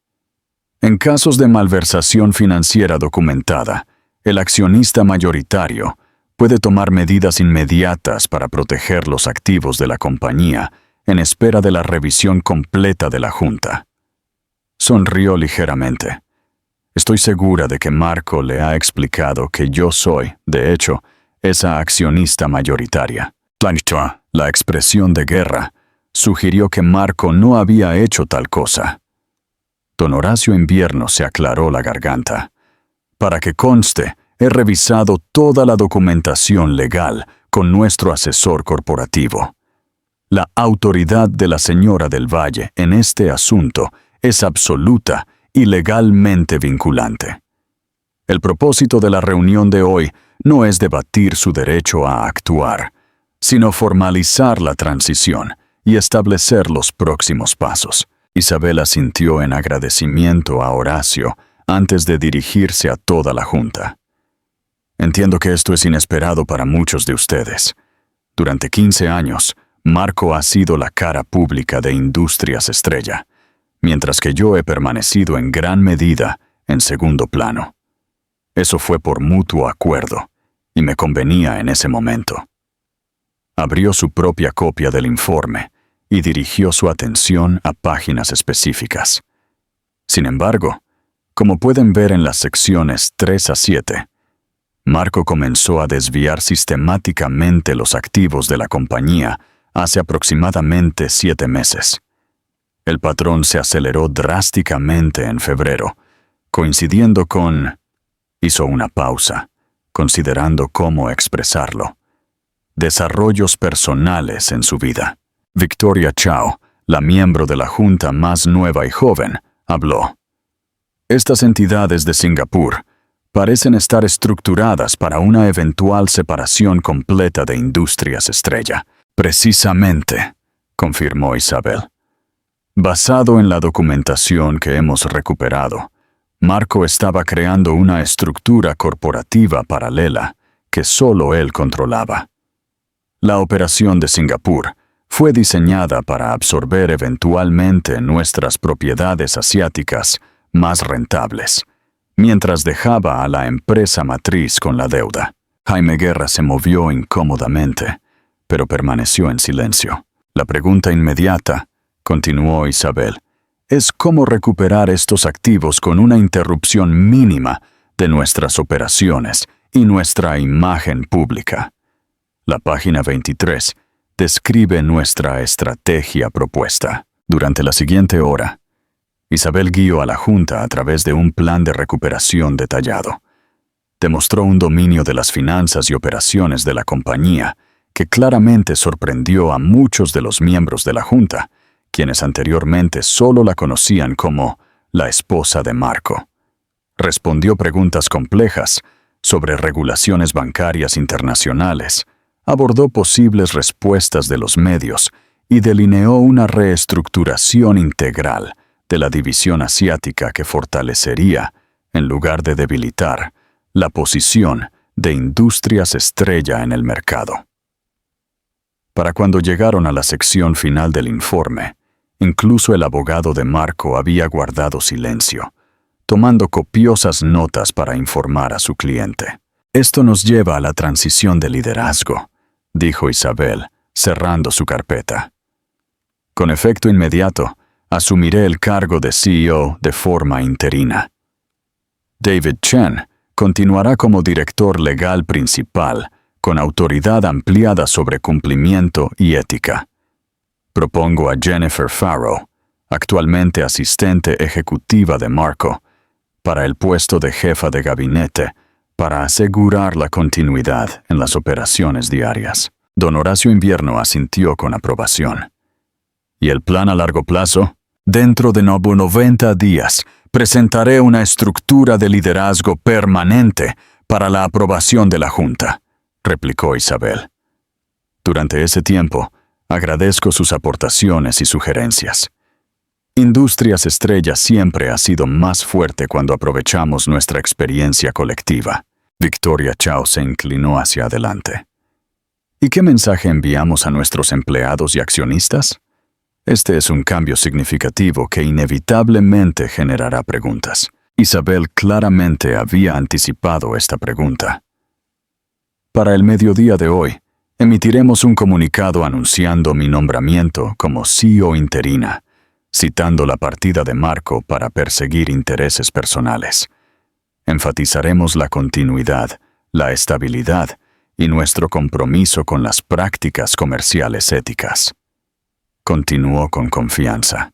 «En casos de malversación financiera documentada, el accionista mayoritario puede tomar medidas inmediatas para proteger los activos de la compañía en espera de la revisión completa de la Junta». Sonrió ligeramente. «Estoy segura de que Marco le ha explicado que yo soy, de hecho, esa accionista mayoritaria». La expresión de Guerra sugirió que Marco no había hecho tal cosa. Don Horacio Invierno se aclaró la garganta. «Para que conste, he revisado toda la documentación legal con nuestro asesor corporativo. La autoridad de la señora del Valle en este asunto es absoluta y legalmente vinculante. El propósito de la reunión de hoy no es debatir su derecho a actuar, sino formalizar la transición y establecer los próximos pasos. Isabel asintió en agradecimiento a Horacio antes de dirigirse a toda la junta. Entiendo que esto es inesperado para muchos de ustedes. Durante 15 años, Marco ha sido la cara pública de Industrias Estrella, mientras que yo he permanecido en gran medida en segundo plano. Eso fue por mutuo acuerdo, y me convenía en ese momento. Abrió su propia copia del informe y dirigió su atención a páginas específicas. Sin embargo, como pueden ver en las secciones 3 a 7, Marco comenzó a desviar sistemáticamente los activos de la compañía hace aproximadamente 7 meses. El patrón se aceleró drásticamente en febrero, coincidiendo con... Hizo una pausa, considerando cómo expresarlo. Desarrollos personales en su vida. Victoria Chao, la miembro de la junta más nueva y joven, habló. Estas entidades de Singapur parecen estar estructuradas para una eventual separación completa de Industrias Estrella. Precisamente, confirmó Isabel. Basado en la documentación que hemos recuperado, Marco estaba creando una estructura corporativa paralela que solo él controlaba. La operación de Singapur fue diseñada para absorber eventualmente nuestras propiedades asiáticas más rentables, mientras dejaba a la empresa matriz con la deuda. Jaime Guerra se movió incómodamente, pero permaneció en silencio. La pregunta inmediata, continuó Isabel, es cómo recuperar estos activos con una interrupción mínima de nuestras operaciones y nuestra imagen pública. La página 23 describe nuestra estrategia propuesta. Durante la siguiente hora, Isabel guió a la junta a través de un plan de recuperación detallado. Demostró un dominio de las finanzas y operaciones de la compañía que claramente sorprendió a muchos de los miembros de la junta, quienes anteriormente solo la conocían como la esposa de Marco. Respondió preguntas complejas sobre regulaciones bancarias internacionales, abordó posibles respuestas de los medios y delineó una reestructuración integral de la división asiática que fortalecería, en lugar de debilitar, la posición de Industrias Estrella en el mercado. Para cuando llegaron a la sección final del informe, incluso el abogado de Marco había guardado silencio, tomando copiosas notas para informar a su cliente. Esto nos lleva a la transición de liderazgo, dijo Isabel, cerrando su carpeta. Con efecto inmediato, asumiré el cargo de CEO de forma interina. David Chen continuará como director legal principal, con autoridad ampliada sobre cumplimiento y ética. Propongo a Jennifer Farrow, actualmente asistente ejecutiva de Marco, para el puesto de jefa de gabinete, para asegurar la continuidad en las operaciones diarias. Don Horacio Invierno asintió con aprobación. ¿Y el plan a largo plazo? Dentro de 90 días, presentaré una estructura de liderazgo permanente para la aprobación de la Junta, replicó Isabel. Durante ese tiempo, agradezco sus aportaciones y sugerencias. Industrias Estrella siempre ha sido más fuerte cuando aprovechamos nuestra experiencia colectiva. Victoria Chao se inclinó hacia adelante. ¿Y qué mensaje enviamos a nuestros empleados y accionistas? Este es un cambio significativo que inevitablemente generará preguntas. Isabel claramente había anticipado esta pregunta. Para el mediodía de hoy, emitiremos un comunicado anunciando mi nombramiento como CEO interina, citando la partida de Marco para perseguir intereses personales. Enfatizaremos la continuidad, la estabilidad y nuestro compromiso con las prácticas comerciales éticas. Continuó con confianza.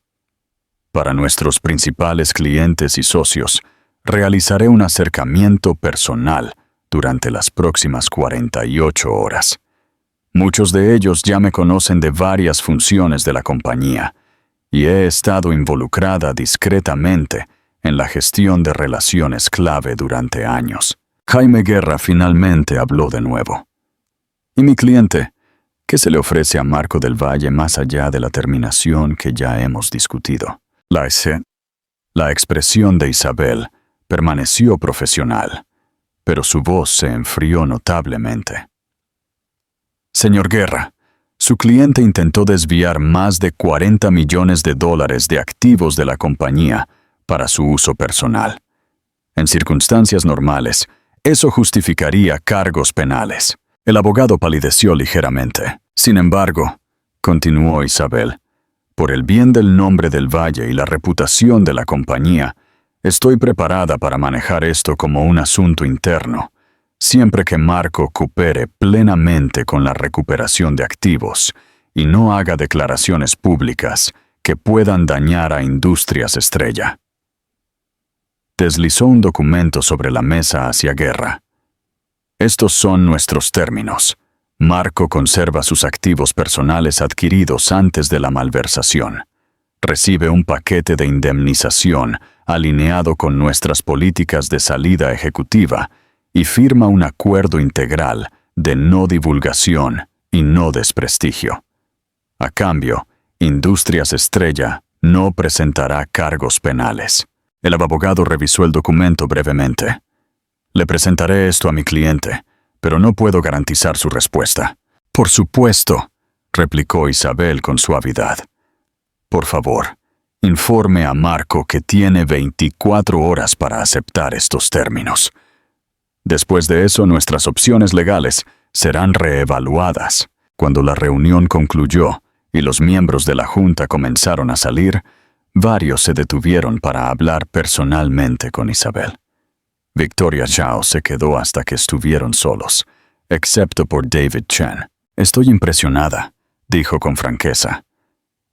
Para nuestros principales clientes y socios, realizaré un acercamiento personal durante las próximas 48 horas. Muchos de ellos ya me conocen de varias funciones de la compañía y he estado involucrada discretamente en la gestión de relaciones clave durante años. Jaime Guerra finalmente habló de nuevo. ¿Y mi cliente? ¿Qué se le ofrece a Marco del Valle más allá de la terminación que ya hemos discutido? La expresión de Isabel permaneció profesional, pero su voz se enfrió notablemente. Señor Guerra, su cliente intentó desviar más de $40 millones de activos de la compañía para su uso personal. En circunstancias normales, eso justificaría cargos penales. El abogado palideció ligeramente. Sin embargo, continuó Isabel, por el bien del nombre del Valle y la reputación de la compañía, estoy preparada para manejar esto como un asunto interno, siempre que Marco coopere plenamente con la recuperación de activos y no haga declaraciones públicas que puedan dañar a Industrias Estrella. Deslizó un documento sobre la mesa hacia Guerra. Estos son nuestros términos. Marco conserva sus activos personales adquiridos antes de la malversación. Recibe un paquete de indemnización alineado con nuestras políticas de salida ejecutiva y firma un acuerdo integral de no divulgación y no desprestigio. A cambio, Industrias Estrella no presentará cargos penales. El abogado revisó el documento brevemente. Le presentaré esto a mi cliente, pero no puedo garantizar su respuesta. Por supuesto, replicó Isabel con suavidad. Por favor, informe a Marco que tiene 24 horas para aceptar estos términos. Después de eso, nuestras opciones legales serán reevaluadas. Cuando la reunión concluyó y los miembros de la Junta comenzaron a salir, varios se detuvieron para hablar personalmente con Isabel. Victoria Chao se quedó hasta que estuvieron solos, excepto por David Chen. Estoy impresionada, dijo con franqueza.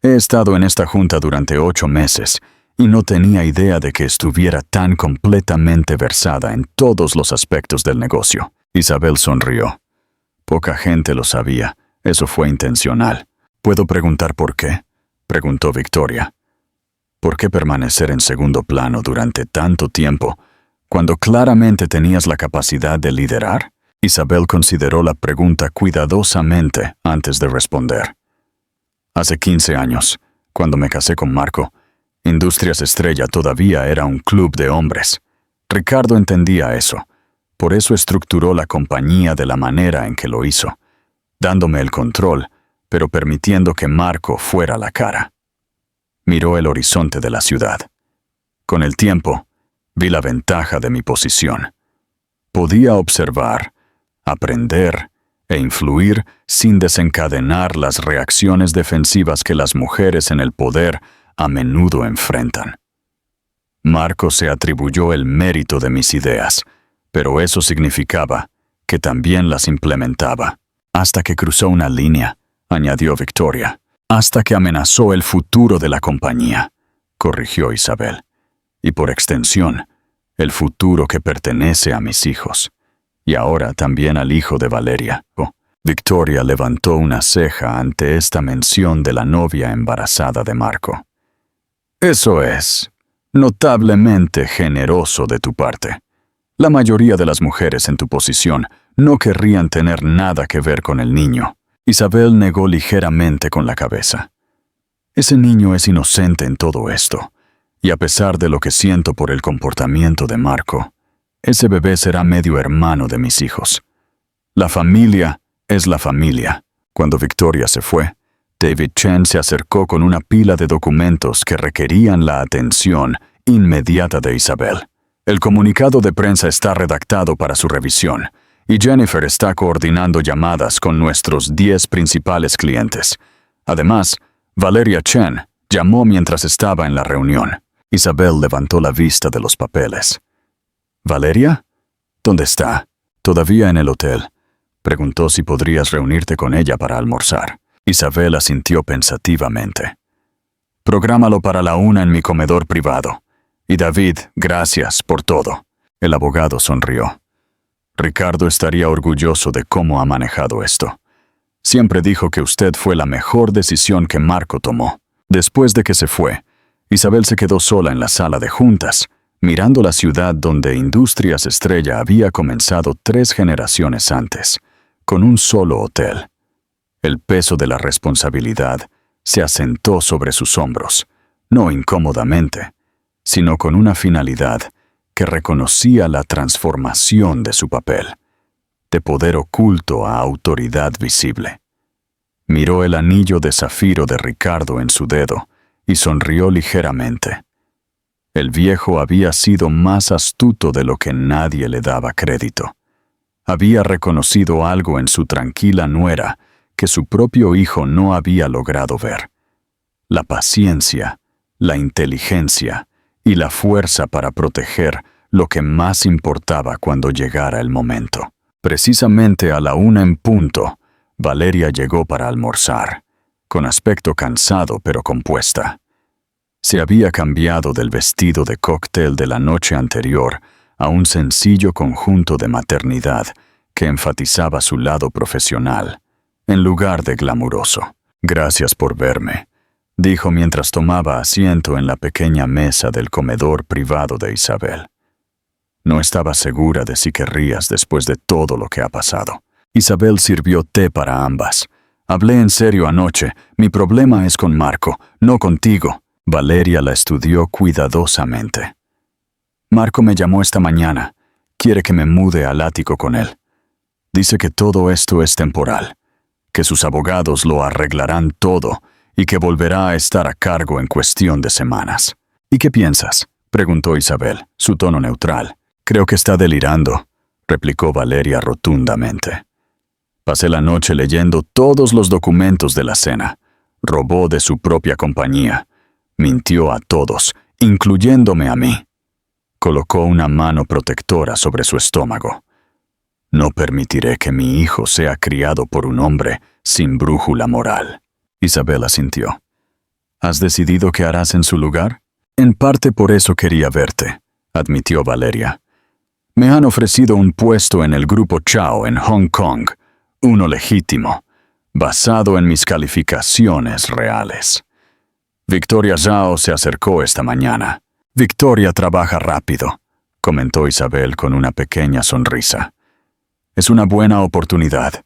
He estado en esta junta durante 8 meses y no tenía idea de que estuviera tan completamente versada en todos los aspectos del negocio. Isabel sonrió. Poca gente lo sabía, eso fue intencional. ¿Puedo preguntar por qué? Preguntó Victoria. ¿Por qué permanecer en segundo plano durante tanto tiempo cuando claramente tenías la capacidad de liderar? Isabel consideró la pregunta cuidadosamente antes de responder. Hace 15 años, cuando me casé con Marco, Industrias Estrella todavía era un club de hombres. Ricardo entendía eso. Por eso estructuró la compañía de la manera en que lo hizo, dándome el control, pero permitiendo que Marco fuera la cara. Miró el horizonte de la ciudad. Con el tiempo, vi la ventaja de mi posición. Podía observar, aprender e influir sin desencadenar las reacciones defensivas que las mujeres en el poder a menudo enfrentan. Marco se atribuyó el mérito de mis ideas, pero eso significaba que también las implementaba. Hasta que cruzó una línea, añadió Victoria. Hasta que amenazó el futuro de la compañía, corrigió Isabel. Y por extensión, el futuro que pertenece a mis hijos. Y ahora también al hijo de Valeria. Victoria levantó una ceja ante esta mención de la novia embarazada de Marco. Eso es notablemente generoso de tu parte. La mayoría de las mujeres en tu posición no querrían tener nada que ver con el niño. Isabel negó ligeramente con la cabeza. Ese niño es inocente en todo esto, y a pesar de lo que siento por el comportamiento de Marco, ese bebé será medio hermano de mis hijos. La familia es la familia. Cuando Victoria se fue, David Chen se acercó con una pila de documentos que requerían la atención inmediata de Isabel. El comunicado de prensa está redactado para su revisión, y Jennifer está coordinando llamadas con nuestros 10 principales clientes. Además, Valeria Chen llamó mientras estaba en la reunión. Isabel levantó la vista de los papeles. ¿Valeria? ¿Dónde está? Todavía en el hotel. Preguntó si podrías reunirte con ella para almorzar. Isabel asintió pensativamente. Prográmalo para la 1 en mi comedor privado. Y David, gracias por todo. El abogado sonrió. Ricardo estaría orgulloso de cómo ha manejado esto. Siempre dijo que usted fue la mejor decisión que Marco tomó. Después de que se fue, Isabel se quedó sola en la sala de juntas, mirando la ciudad donde Industrias Estrella había comenzado 3 generaciones antes, con un solo hotel. El peso de la responsabilidad se asentó sobre sus hombros, no incómodamente, sino con una finalidad que reconocía la transformación de su papel, de poder oculto a autoridad visible. Miró el anillo de zafiro de Ricardo en su dedo y sonrió ligeramente. El viejo había sido más astuto de lo que nadie le daba crédito. Había reconocido algo en su tranquila nuera que su propio hijo no había logrado ver: la paciencia, la inteligencia y la fuerza para proteger lo que más importaba cuando llegara el momento. Precisamente a la 1 en punto, Valeria llegó para almorzar, con aspecto cansado pero compuesta. Se había cambiado del vestido de cóctel de la noche anterior a un sencillo conjunto de maternidad que enfatizaba su lado profesional, en lugar de glamuroso. «Gracias por verme», dijo mientras tomaba asiento en la pequeña mesa del comedor privado de Isabel. No estaba segura de si querrías después de todo lo que ha pasado. Isabel sirvió té para ambas. «Hablé en serio anoche. Mi problema es con Marco, no contigo». Valeria la estudió cuidadosamente. «Marco me llamó esta mañana. Quiere que me mude al ático con él. Dice que todo esto es temporal, que sus abogados lo arreglarán todo y que volverá a estar a cargo en cuestión de semanas». «¿Y qué piensas?», preguntó Isabel, su tono neutral. «Creo que está delirando», replicó Valeria rotundamente. «Pasé la noche leyendo todos los documentos de la cena. Robó de su propia compañía. Mintió a todos, incluyéndome a mí». Colocó una mano protectora sobre su estómago. «No permitiré que mi hijo sea criado por un hombre sin brújula moral». Isabel asintió. «¿Has decidido qué harás en su lugar?». «En parte por eso quería verte», admitió Valeria. «Me han ofrecido un puesto en el Grupo Chao en Hong Kong, uno legítimo, basado en mis calificaciones reales. Victoria Zhao se acercó esta mañana. Victoria trabaja rápido», comentó Isabel con una pequeña sonrisa. «Es una buena oportunidad.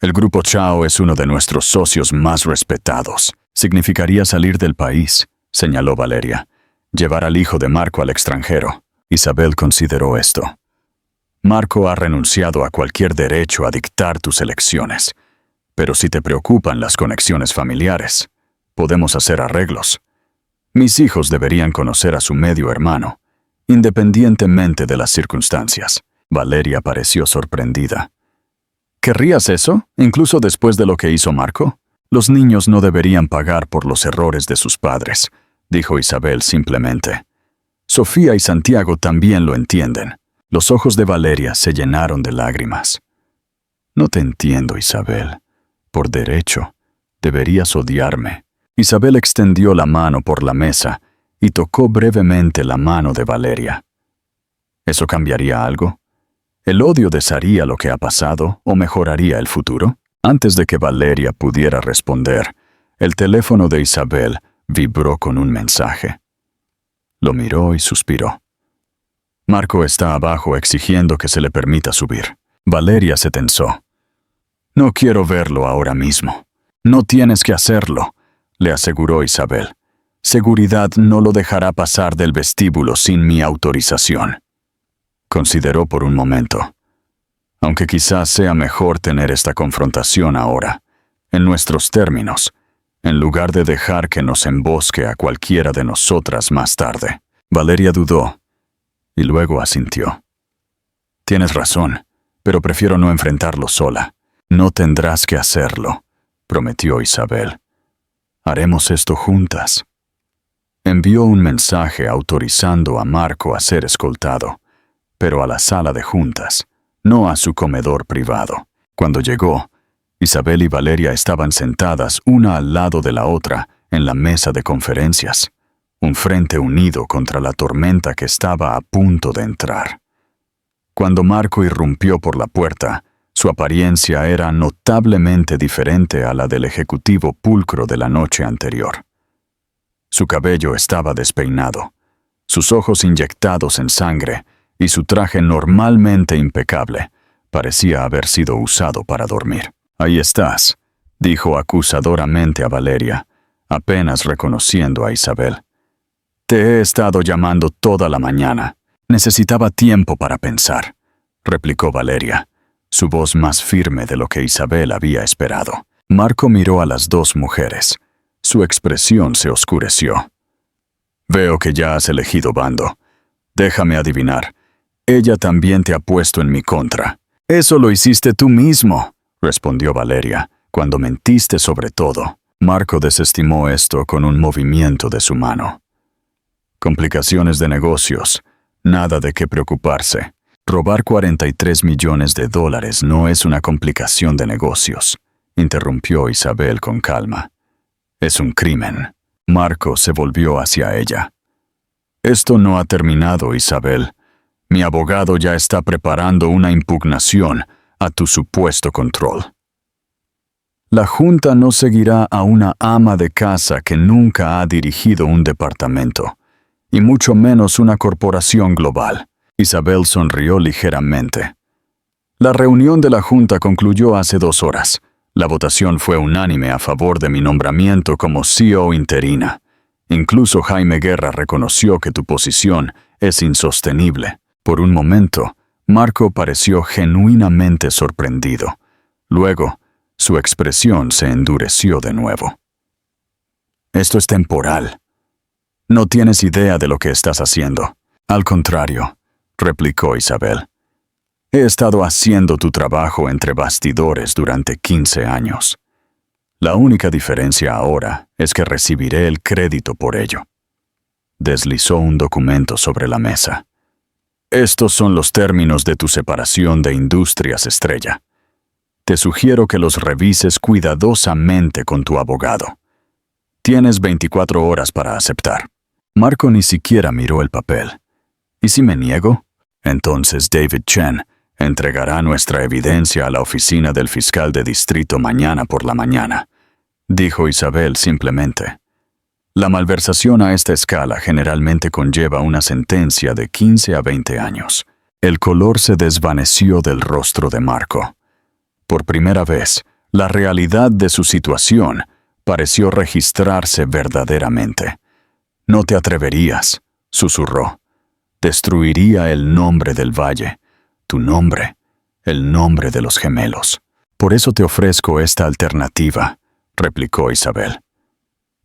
El Grupo Chao es uno de nuestros socios más respetados. Significaría salir del país», señaló Valeria. «Llevar al hijo de Marco al extranjero». Isabel consideró esto. «Marco ha renunciado a cualquier derecho a dictar tus elecciones. Pero si te preocupan las conexiones familiares, podemos hacer arreglos. Mis hijos deberían conocer a su medio hermano, independientemente de las circunstancias». Valeria pareció sorprendida. «¿Querrías eso, incluso después de lo que hizo Marco? Los niños no deberían pagar por los errores de sus padres», dijo Isabel simplemente. «Sofía y Santiago también lo entienden». Los ojos de Valeria se llenaron de lágrimas. «No te entiendo, Isabel. Por derecho, deberías odiarme». Isabel extendió la mano por la mesa y tocó brevemente la mano de Valeria. ¿Eso cambiaría algo? ¿El odio desharía lo que ha pasado o mejoraría el futuro? Antes de que Valeria pudiera responder, el teléfono de Isabel vibró con un mensaje. Lo miró y suspiró. «Marco está abajo exigiendo que se le permita subir». Valeria se tensó. «No quiero verlo ahora mismo». «No tienes que hacerlo», le aseguró Isabel. «Seguridad no lo dejará pasar del vestíbulo sin mi autorización». Consideró por un momento. «Aunque quizás sea mejor tener esta confrontación ahora, en nuestros términos, en lugar de dejar que nos embosque a cualquiera de nosotras más tarde». Valeria dudó y luego asintió. «Tienes razón, pero prefiero no enfrentarlo sola». «No tendrás que hacerlo», prometió Isabel. «Haremos esto juntas». Envió un mensaje autorizando a Marco a ser escoltado, pero a la sala de juntas, no a su comedor privado. Cuando llegó, Isabel y Valeria estaban sentadas una al lado de la otra en la mesa de conferencias, un frente unido contra la tormenta que estaba a punto de entrar. Cuando Marco irrumpió por la puerta, su apariencia era notablemente diferente a la del ejecutivo pulcro de la noche anterior. Su cabello estaba despeinado, sus ojos inyectados en sangre y su traje normalmente impecable. Parecía haber sido usado para dormir. «Ahí estás», dijo acusadoramente a Valeria, apenas reconociendo a Isabel. «Te he estado llamando toda la mañana. Necesitaba tiempo para pensar», replicó Valeria, su voz más firme de lo que Isabel había esperado. Marco miró a las dos mujeres. Su expresión se oscureció. «Veo que ya has elegido bando. Déjame adivinar. Ella también te ha puesto en mi contra». «Eso lo hiciste tú mismo», respondió Valeria, «cuando mentiste sobre todo». Marco desestimó esto con un movimiento de su mano. «Complicaciones de negocios. Nada de qué preocuparse. Robar $43 millones no es una complicación de negocios», interrumpió Isabel con calma. «Es un crimen». Marco se volvió hacia ella. «Esto no ha terminado, Isabel. Mi abogado ya está preparando una impugnación a tu supuesto control. La Junta no seguirá a una ama de casa que nunca ha dirigido un departamento, y mucho menos una corporación global». Isabel sonrió ligeramente. «La reunión de la Junta concluyó hace 2 horas. La votación fue unánime a favor de mi nombramiento como CEO interina. Incluso Jaime Guerra reconoció que tu posición es insostenible». Por un momento, Marco pareció genuinamente sorprendido. Luego, su expresión se endureció de nuevo. «Esto es temporal. No tienes idea de lo que estás haciendo». «Al contrario», replicó Isabel. «He estado haciendo tu trabajo entre bastidores durante 15 años. La única diferencia ahora es que recibiré el crédito por ello». Deslizó un documento sobre la mesa. «Estos son los términos de tu separación de Industrias Estrella. Te sugiero que los revises cuidadosamente con tu abogado. Tienes 24 horas para aceptar». Marco ni siquiera miró el papel. «¿Y si me niego? Entonces David Chen entregará nuestra evidencia a la oficina del fiscal de distrito mañana por la mañana», dijo Isabel simplemente. «La malversación a esta escala generalmente conlleva una sentencia de 15 a 20 años». El color se desvaneció del rostro de Marco. Por primera vez, la realidad de su situación pareció registrarse verdaderamente. «No te atreverías», susurró. «Destruiría el nombre del valle, tu nombre, el nombre de los gemelos. Por eso te ofrezco esta alternativa», replicó Isabel.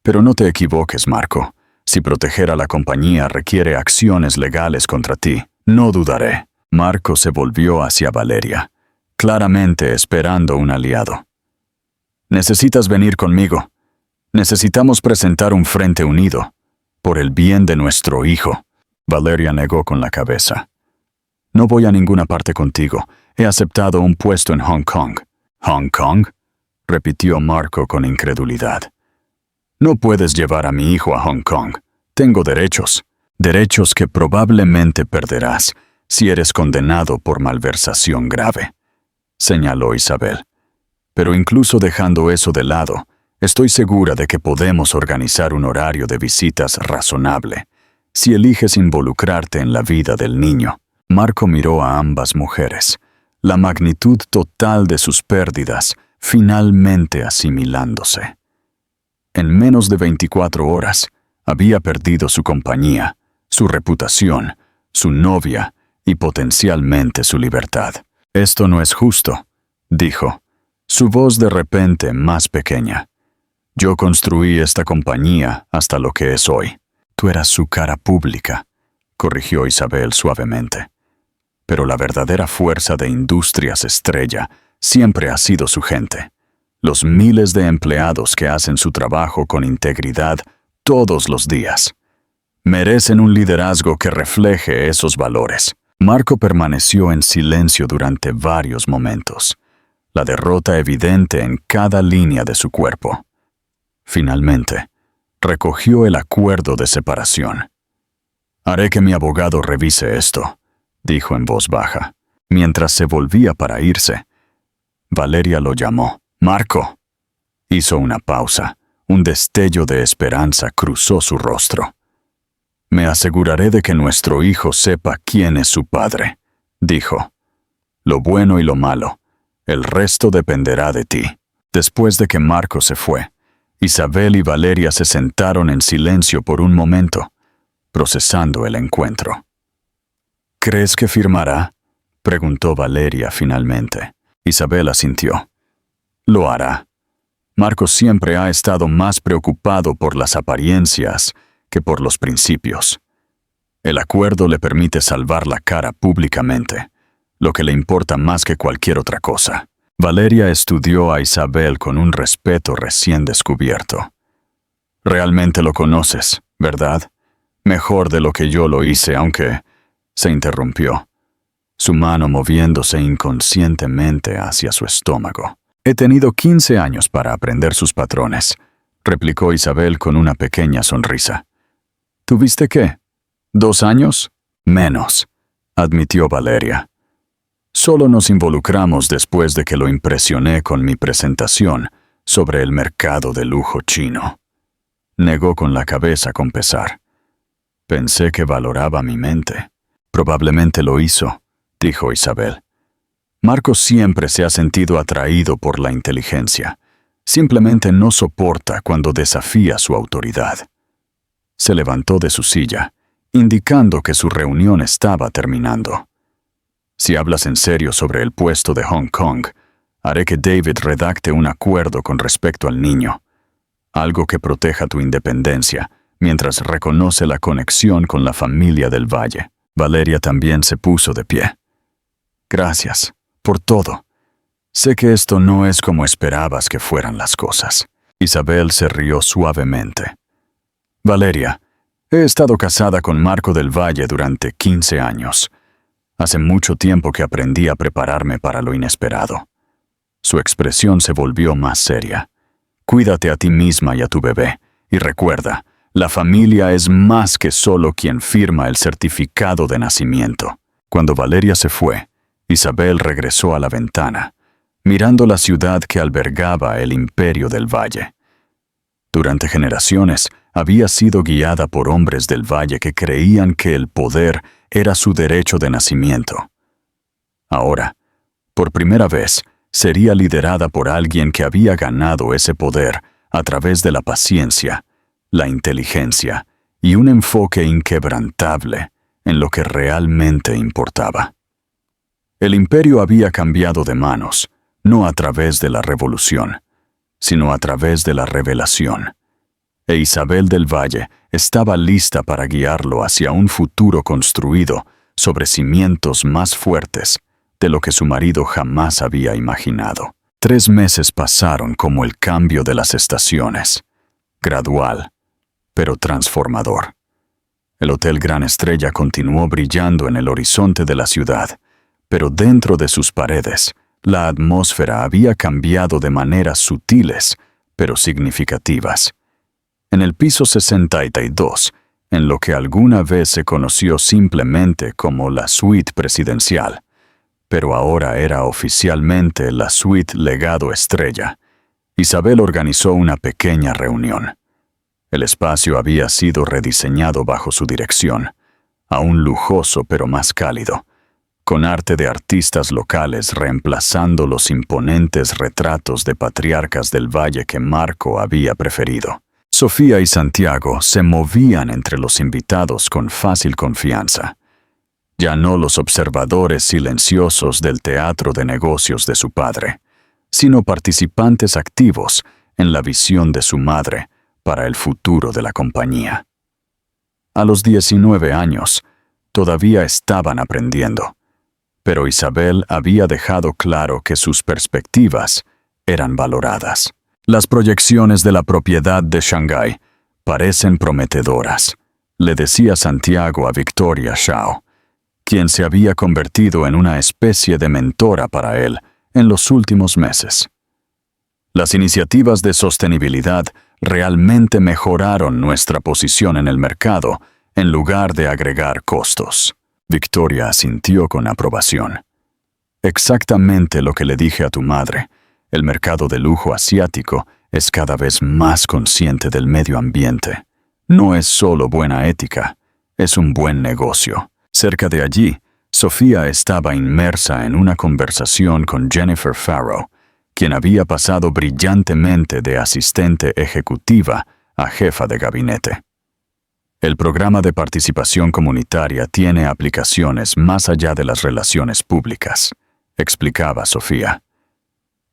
«Pero no te equivoques, Marco. Si proteger a la compañía requiere acciones legales contra ti, no dudaré». Marco se volvió hacia Valeria, claramente esperando un aliado. «Necesitas venir conmigo. Necesitamos presentar un frente unido, por el bien de nuestro hijo». Valeria negó con la cabeza. «No voy a ninguna parte contigo. He aceptado un puesto en Hong Kong». «¿Hong Kong?», repitió Marco con incredulidad. «No puedes llevar a mi hijo a Hong Kong. Tengo derechos. Derechos que probablemente perderás si eres condenado por malversación grave», señaló Isabel. «Pero incluso dejando eso de lado, estoy segura de que podemos organizar un horario de visitas razonable, si eliges involucrarte en la vida del niño». Marco miró a ambas mujeres, la magnitud total de sus pérdidas finalmente asimilándose. En menos de 24 horas, había perdido su compañía, su reputación, su novia y potencialmente su libertad. «Esto no es justo», dijo, su voz de repente más pequeña. «Yo construí esta compañía hasta lo que es hoy». «Tú eras su cara pública», corrigió Isabel suavemente. «Pero la verdadera fuerza de Industrias Estrella siempre ha sido su gente. Los miles de empleados que hacen su trabajo con integridad todos los días. Merecen un liderazgo que refleje esos valores». Marco permaneció en silencio durante varios momentos, la derrota evidente en cada línea de su cuerpo. Finalmente, recogió el acuerdo de separación. «Haré que mi abogado revise esto», dijo en voz baja. Mientras se volvía para irse, Valeria lo llamó. «Marco». Hizo una pausa. Un destello de esperanza cruzó su rostro. Me aseguraré de que nuestro hijo sepa quién es su padre, dijo. Lo bueno y lo malo, el resto dependerá de ti. Después de que Marco se fue, Isabel y Valeria se sentaron en silencio por un momento, procesando el encuentro. ¿Crees que firmará?, preguntó Valeria finalmente. Isabel asintió. Lo hará. Marco siempre ha estado más preocupado por las apariencias que por los principios. El acuerdo le permite salvar la cara públicamente, lo que le importa más que cualquier otra cosa. Valeria estudió a Isabel con un respeto recién descubierto. Realmente lo conoces, ¿verdad? Mejor de lo que yo lo hice, aunque... Se interrumpió, su mano moviéndose inconscientemente hacia su estómago. He tenido 15 años para aprender sus patrones, replicó Isabel con una pequeña sonrisa. ¿Tuviste qué? ¿2 años? Menos, admitió Valeria. Solo nos involucramos después de que lo impresioné con mi presentación sobre el mercado de lujo chino. Negó con la cabeza con pesar. Pensé que valoraba mi mente. Probablemente lo hizo, dijo Isabel. Marco siempre se ha sentido atraído por la inteligencia. Simplemente no soporta cuando desafía su autoridad. Se levantó de su silla, indicando que su reunión estaba terminando. Si hablas en serio sobre el puesto de Hong Kong, haré que David redacte un acuerdo con respecto al niño. Algo que proteja tu independencia, mientras reconoce la conexión con la familia del Valle. Valeria también se puso de pie. Gracias, por todo. Sé que esto no es como esperabas que fueran las cosas. Isabel se rió suavemente. Valeria, he estado casada con Marco del Valle durante 15 años. Hace mucho tiempo que aprendí a prepararme para lo inesperado. Su expresión se volvió más seria. Cuídate a ti misma y a tu bebé, y recuerda, la familia es más que solo quien firma el certificado de nacimiento. Cuando Valeria se fue, Isabel regresó a la ventana, mirando la ciudad que albergaba el Imperio del Valle. Durante generaciones, había sido guiada por hombres del Valle que creían que el poder era su derecho de nacimiento. Ahora, por primera vez, sería liderada por alguien que había ganado ese poder a través de la paciencia, la inteligencia y un enfoque inquebrantable en lo que realmente importaba. El imperio había cambiado de manos, no a través de la revolución, sino a través de la revelación. E Isabel del Valle estaba lista para guiarlo hacia un futuro construido sobre cimientos más fuertes de lo que su marido jamás había imaginado. 3 meses pasaron como el cambio de las estaciones, gradual, pero transformador. El Hotel Gran Estrella continuó brillando en el horizonte de la ciudad, pero dentro de sus paredes, la atmósfera había cambiado de maneras sutiles, pero significativas. En el piso 62, en lo que alguna vez se conoció simplemente como la suite presidencial, pero ahora era oficialmente la suite Legado Estrella, Isabel organizó una pequeña reunión. El espacio había sido rediseñado bajo su dirección, aún lujoso pero más cálido, con arte de artistas locales reemplazando los imponentes retratos de patriarcas del Valle que Marco había preferido. Sofía y Santiago se movían entre los invitados con fácil confianza. Ya no los observadores silenciosos del teatro de negocios de su padre, sino participantes activos en la visión de su madre para el futuro de la compañía. A los 19 años, todavía estaban aprendiendo, pero Isabel había dejado claro que sus perspectivas eran valoradas. Las proyecciones de la propiedad de Shanghái parecen prometedoras, le decía Santiago a Victoria Shao, quien se había convertido en una especie de mentora para él en los últimos meses. Las iniciativas de sostenibilidad realmente mejoraron nuestra posición en el mercado en lugar de agregar costos. Victoria asintió con aprobación. Exactamente lo que le dije a tu madre. El mercado de lujo asiático es cada vez más consciente del medio ambiente. No es solo buena ética, es un buen negocio. Cerca de allí, Sofía estaba inmersa en una conversación con Jennifer Farrow, quien había pasado brillantemente de asistente ejecutiva a jefa de gabinete. El programa de participación comunitaria tiene aplicaciones más allá de las relaciones públicas, explicaba Sofía.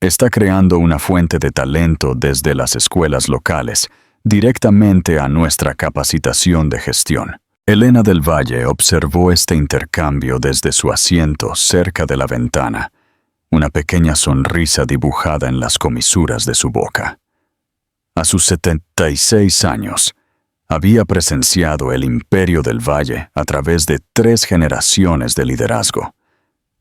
Está creando una fuente de talento desde las escuelas locales, directamente a nuestra capacitación de gestión. Elena del Valle observó este intercambio desde su asiento cerca de la ventana, una pequeña sonrisa dibujada en las comisuras de su boca. A sus 76 años, había presenciado el imperio del Valle a través de 3 generaciones de liderazgo,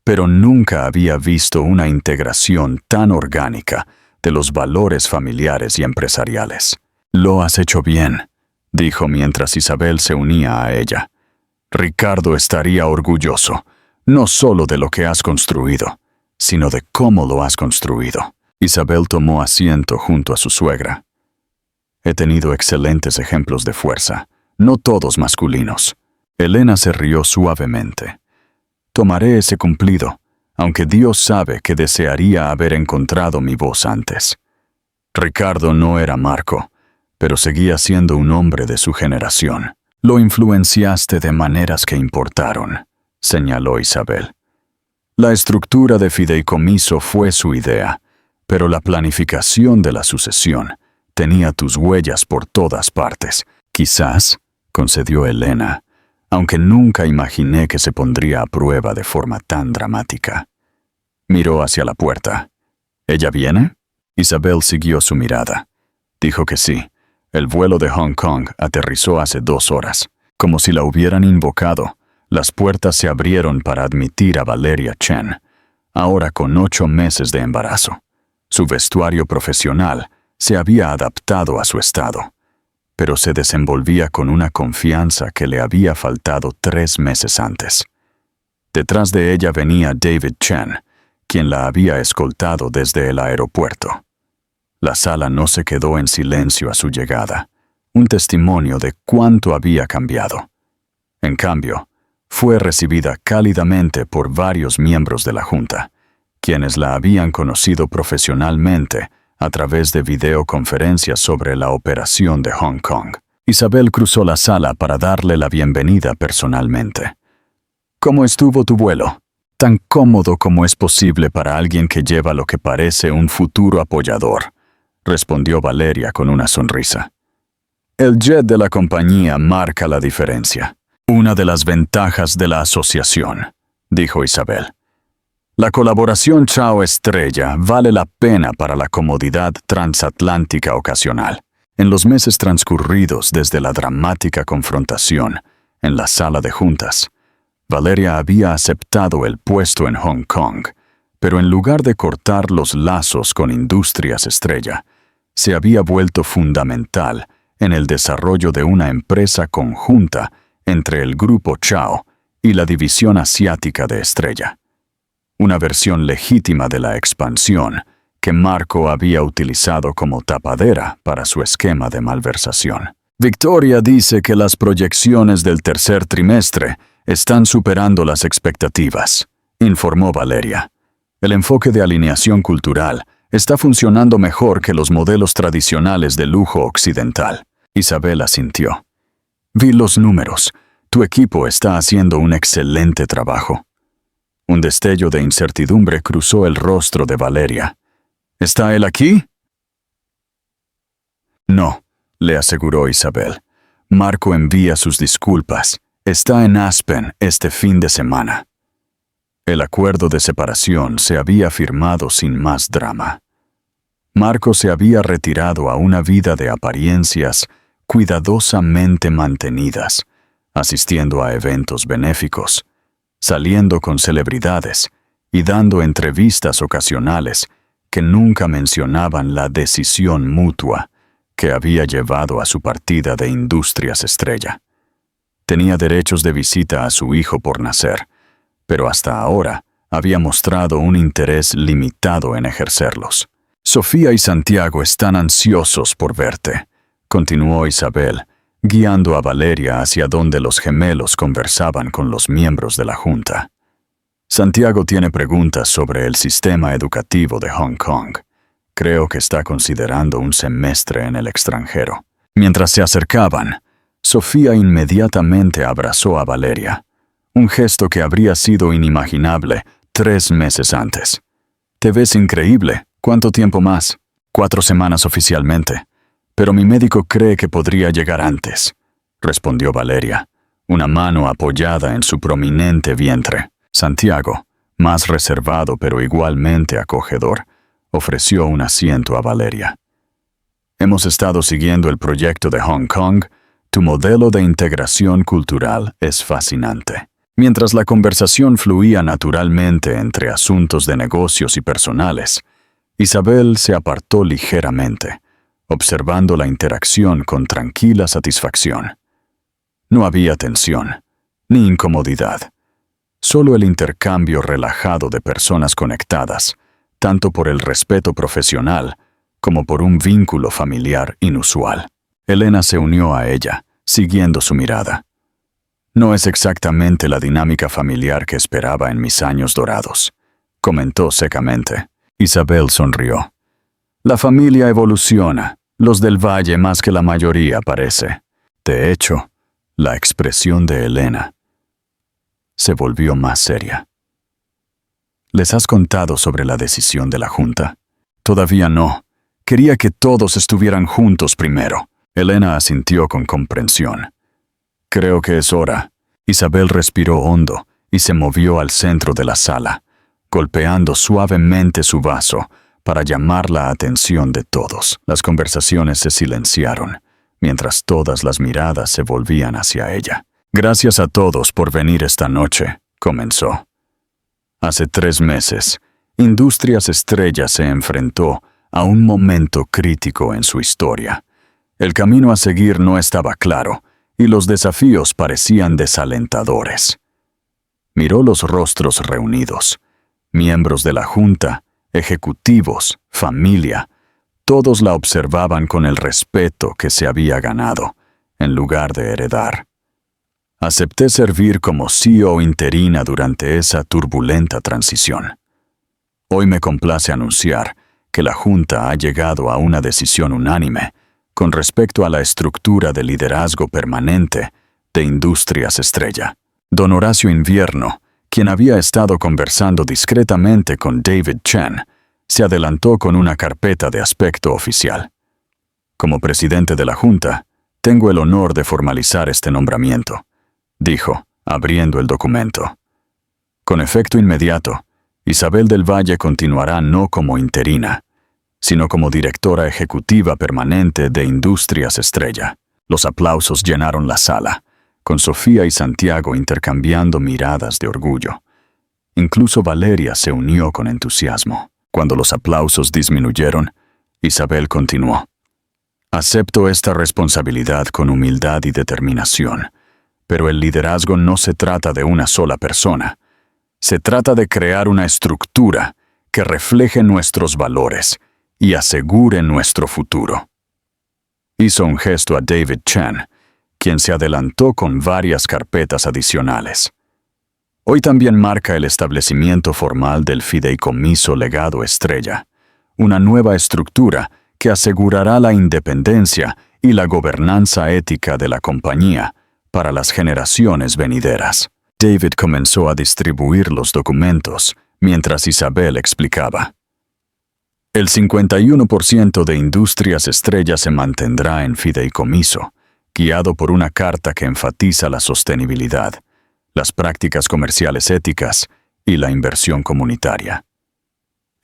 pero nunca había visto una integración tan orgánica de los valores familiares y empresariales. «Lo has hecho bien», dijo mientras Isabel se unía a ella. «Ricardo estaría orgulloso, no solo de lo que has construido, sino de cómo lo has construido». Isabel tomó asiento junto a su suegra. «He tenido excelentes ejemplos de fuerza, no todos masculinos». Elena se rió suavemente. «Tomaré ese cumplido, aunque Dios sabe que desearía haber encontrado mi voz antes». Ricardo no era Marco, pero seguía siendo un hombre de su generación. «Lo influenciaste de maneras que importaron», señaló Isabel. «La estructura de fideicomiso fue su idea, pero la planificación de la sucesión tenía tus huellas por todas partes». «Quizás», concedió Elena, «aunque nunca imaginé que se pondría a prueba de forma tan dramática». Miró hacia la puerta. «¿Ella viene?» Isabel siguió su mirada. Dijo que sí. El vuelo de Hong Kong aterrizó hace 2 horas. Como si la hubieran invocado, las puertas se abrieron para admitir a Valeria Chen, ahora con 8 meses de embarazo. Su vestuario profesional se había adaptado a su estado, pero se desenvolvía con una confianza que le había faltado 3 meses antes. Detrás de ella venía David Chen, quien la había escoltado desde el aeropuerto. La sala no se quedó en silencio a su llegada, un testimonio de cuánto había cambiado. En cambio, fue recibida cálidamente por varios miembros de la Junta, quienes la habían conocido profesionalmente a través de videoconferencias sobre la operación de Hong Kong. Isabel cruzó la sala para darle la bienvenida personalmente. «¿Cómo estuvo tu vuelo?» «Tan cómodo como es posible para alguien que lleva lo que parece un futuro apoyador», respondió Valeria con una sonrisa. «El jet de la compañía marca la diferencia. Una de las ventajas de la asociación», dijo Isabel. «La colaboración Chao-Estrella vale la pena para la comodidad transatlántica ocasional». En los meses transcurridos desde la dramática confrontación en la sala de juntas, Valeria había aceptado el puesto en Hong Kong, pero en lugar de cortar los lazos con Industrias Estrella, se había vuelto fundamental en el desarrollo de una empresa conjunta entre el Grupo Chao y la división asiática de Estrella. Una versión legítima de la expansión que Marco había utilizado como tapadera para su esquema de malversación. «Victoria dice que las proyecciones del tercer trimestre están superando las expectativas», informó Valeria. «El enfoque de alineación cultural está funcionando mejor que los modelos tradicionales de lujo occidental». Isabel asintió. «Vi los números. Tu equipo está haciendo un excelente trabajo». Un destello de incertidumbre cruzó el rostro de Valeria. «¿Está él aquí?» «No», le aseguró Isabel. «Marco envía sus disculpas. Está en Aspen este fin de semana». El acuerdo de separación se había firmado sin más drama. Marco se había retirado a una vida de apariencias cuidadosamente mantenidas, asistiendo a eventos benéficos, saliendo con celebridades y dando entrevistas ocasionales que nunca mencionaban la decisión mutua que había llevado a su partida de Industrias Estrella. Tenía derechos de visita a su hijo por nacer, pero hasta ahora había mostrado un interés limitado en ejercerlos. «Sofía y Santiago están ansiosos por verte», continuó Isabel, guiando a Valeria hacia donde los gemelos conversaban con los miembros de la junta. Santiago tiene preguntas sobre el sistema educativo de Hong Kong. Creo que está considerando un semestre en el extranjero. Mientras se acercaban, Sofía inmediatamente abrazó a Valeria, un gesto que habría sido inimaginable 3 meses antes. «Te ves increíble. ¿Cuánto tiempo más?» 4 semanas oficialmente, pero mi médico cree que podría llegar antes, respondió Valeria, una mano apoyada en su prominente vientre. Santiago, más reservado pero igualmente acogedor, ofreció un asiento a Valeria. «Hemos estado siguiendo el proyecto de Hong Kong. Tu modelo de integración cultural es fascinante». Mientras la conversación fluía naturalmente entre asuntos de negocios y personales, Isabel se apartó ligeramente, observando la interacción con tranquila satisfacción. No había tensión, ni incomodidad, solo el intercambio relajado de personas conectadas, tanto por el respeto profesional como por un vínculo familiar inusual. Elena se unió a ella, siguiendo su mirada. «No es exactamente la dinámica familiar que esperaba en mis años dorados», comentó secamente. Isabel sonrió. «La familia evoluciona, los del Valle más que la mayoría, parece». De hecho, la expresión de Elena se volvió más seria. «¿Les has contado sobre la decisión de la Junta?» «Todavía no. Quería que todos estuvieran juntos primero». Elena asintió con comprensión. «Creo que es hora». Isabel respiró hondo y se movió al centro de la sala, golpeando suavemente su vaso para llamar la atención de todos. Las conversaciones se silenciaron, mientras todas las miradas se volvían hacia ella. «Gracias a todos por venir esta noche», comenzó. Hace 3 meses, Industrias Estrella se enfrentó a un momento crítico en su historia. El camino a seguir no estaba claro, y los desafíos parecían desalentadores. Miró los rostros reunidos, miembros de la Junta, ejecutivos, familia, todos la observaban con el respeto que se había ganado, en lugar de heredar. Acepté servir como CEO interina durante esa turbulenta transición. Hoy me complace anunciar que la Junta ha llegado a una decisión unánime con respecto a la estructura de liderazgo permanente de Industrias Estrella. Don Horacio Invierno, quien había estado conversando discretamente con David Chen, se adelantó con una carpeta de aspecto oficial. «Como presidente de la Junta, tengo el honor de formalizar este nombramiento», dijo, abriendo el documento. «Con efecto inmediato, Isabel del Valle continuará no como interina, sino como directora ejecutiva permanente de Industrias Estrella». Los aplausos llenaron la sala, con Sofía y Santiago intercambiando miradas de orgullo. Incluso Valeria se unió con entusiasmo. Cuando los aplausos disminuyeron, Isabel continuó. «Acepto esta responsabilidad con humildad y determinación, pero el liderazgo no se trata de una sola persona. Se trata de crear una estructura que refleje nuestros valores y asegure nuestro futuro». Hizo un gesto a David Chen, quien se adelantó con varias carpetas adicionales. Hoy también marca el establecimiento formal del Fideicomiso Legado Estrella, una nueva estructura que asegurará la independencia y la gobernanza ética de la compañía para las generaciones venideras. David comenzó a distribuir los documentos mientras Isabel explicaba. El 51% de Industrias Estrella se mantendrá en fideicomiso, guiado por una carta que enfatiza la sostenibilidad, las prácticas comerciales éticas y la inversión comunitaria.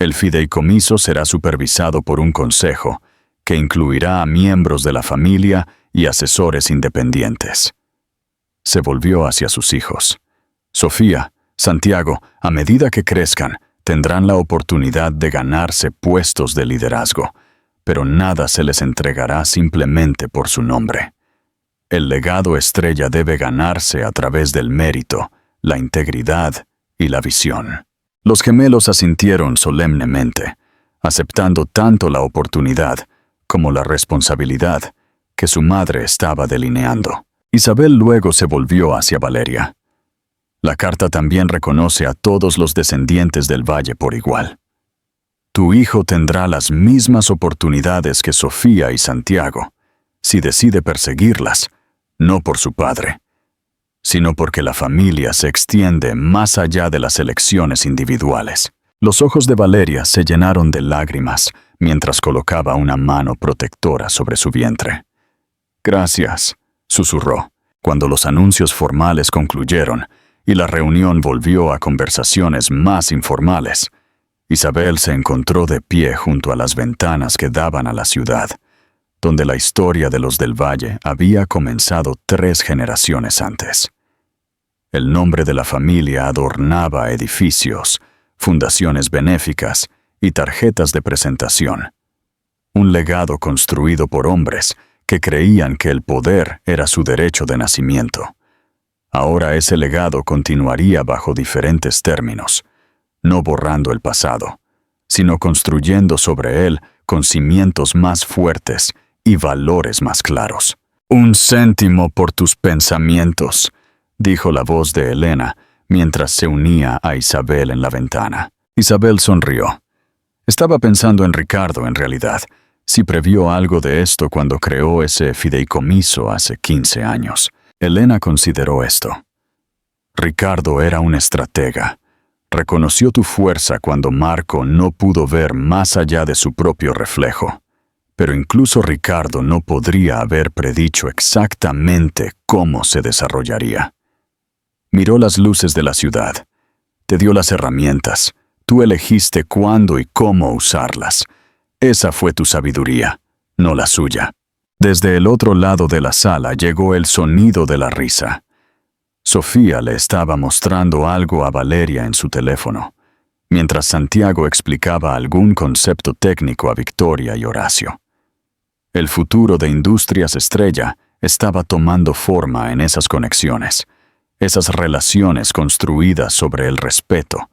El fideicomiso será supervisado por un consejo que incluirá a miembros de la familia y asesores independientes. Se volvió hacia sus hijos. Sofía, Santiago, a medida que crezcan, tendrán la oportunidad de ganarse puestos de liderazgo, pero nada se les entregará simplemente por su nombre. El legado Estrella debe ganarse a través del mérito, la integridad y la visión. Los gemelos asintieron solemnemente, aceptando tanto la oportunidad como la responsabilidad que su madre estaba delineando. Isabel luego se volvió hacia Valeria. La carta también reconoce a todos los descendientes del valle por igual. Tu hijo tendrá las mismas oportunidades que Sofía y Santiago, si decide perseguirlas, no por su padre, sino porque la familia se extiende más allá de las elecciones individuales. Los ojos de Valeria se llenaron de lágrimas mientras colocaba una mano protectora sobre su vientre. Gracias, susurró, cuando los anuncios formales concluyeron y la reunión volvió a conversaciones más informales. Isabel se encontró de pie junto a las ventanas que daban a la ciudad, donde la historia de los del Valle había comenzado 3 generaciones antes. El nombre de la familia adornaba edificios, fundaciones benéficas y tarjetas de presentación. Un legado construido por hombres que creían que el poder era su derecho de nacimiento. Ahora ese legado continuaría bajo diferentes términos, no borrando el pasado, sino construyendo sobre él con cimientos más fuertes y valores más claros. «Un céntimo por tus pensamientos», dijo la voz de Elena mientras se unía a Isabel en la ventana. Isabel sonrió. Estaba pensando en Ricardo en realidad, si previó algo de esto cuando creó ese fideicomiso hace 15 años. Elena consideró esto. Ricardo era un estratega. Reconoció tu fuerza cuando Marco no pudo ver más allá de su propio reflejo. Pero incluso Ricardo no podría haber predicho exactamente cómo se desarrollaría. Miró las luces de la ciudad. Te dio las herramientas. Tú elegiste cuándo y cómo usarlas. Esa fue tu sabiduría, no la suya. Desde el otro lado de la sala llegó el sonido de la risa. Sofía le estaba mostrando algo a Valeria en su teléfono, mientras Santiago explicaba algún concepto técnico a Victoria y Horacio. El futuro de Industrias Estrella estaba tomando forma en esas conexiones, esas relaciones construidas sobre el respeto,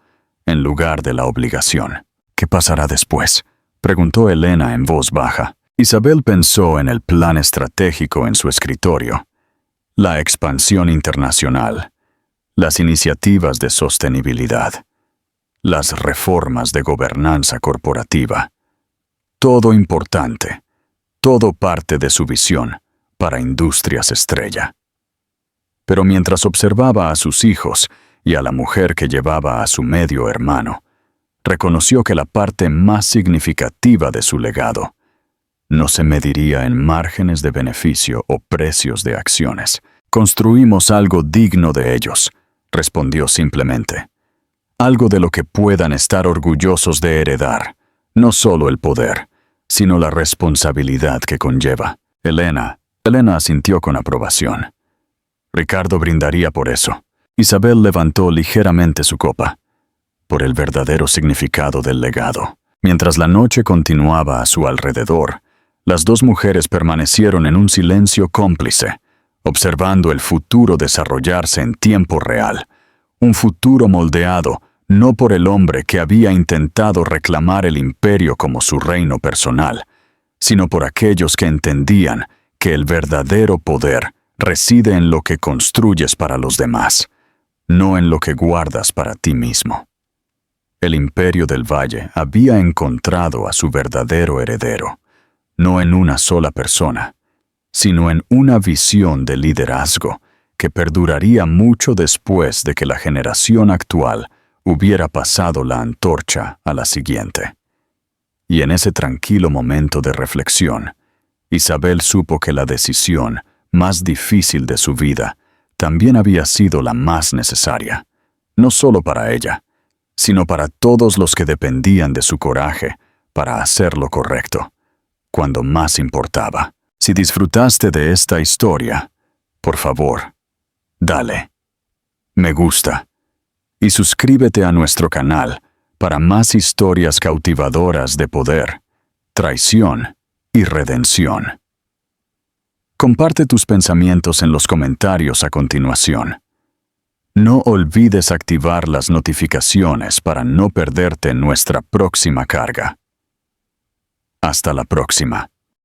en lugar de la obligación. ¿Qué pasará después?, preguntó Elena en voz baja. Isabel pensó en el plan estratégico en su escritorio, la expansión internacional, las iniciativas de sostenibilidad, las reformas de gobernanza corporativa. Todo importante, todo parte de su visión para Industrias Estrella. Pero mientras observaba a sus hijos y a la mujer que llevaba a su medio hermano, reconoció que la parte más significativa de su legado no se mediría en márgenes de beneficio o precios de acciones. Construimos algo digno de ellos, respondió simplemente. Algo de lo que puedan estar orgullosos de heredar, no solo el poder, sino la responsabilidad que conlleva. Elena asintió con aprobación. Ricardo brindaría por eso. Isabel levantó ligeramente su copa, por el verdadero significado del legado. Mientras la noche continuaba a su alrededor, las dos mujeres permanecieron en un silencio cómplice, observando el futuro desarrollarse en tiempo real, un futuro moldeado no por el hombre que había intentado reclamar el imperio como su reino personal, sino por aquellos que entendían que el verdadero poder reside en lo que construyes para los demás, no en lo que guardas para ti mismo. El imperio del Valle había encontrado a su verdadero heredero, no en una sola persona, sino en una visión de liderazgo que perduraría mucho después de que la generación actual hubiera pasado la antorcha a la siguiente. Y en ese tranquilo momento de reflexión, Isabel supo que la decisión más difícil de su vida también había sido la más necesaria, no solo para ella, sino para todos los que dependían de su coraje para hacer lo correcto, cuando más importaba. Si disfrutaste de esta historia, por favor, dale me gusta y suscríbete a nuestro canal para más historias cautivadoras de poder, traición y redención. Comparte tus pensamientos en los comentarios a continuación. No olvides activar las notificaciones para no perderte nuestra próxima carga. Hasta la próxima.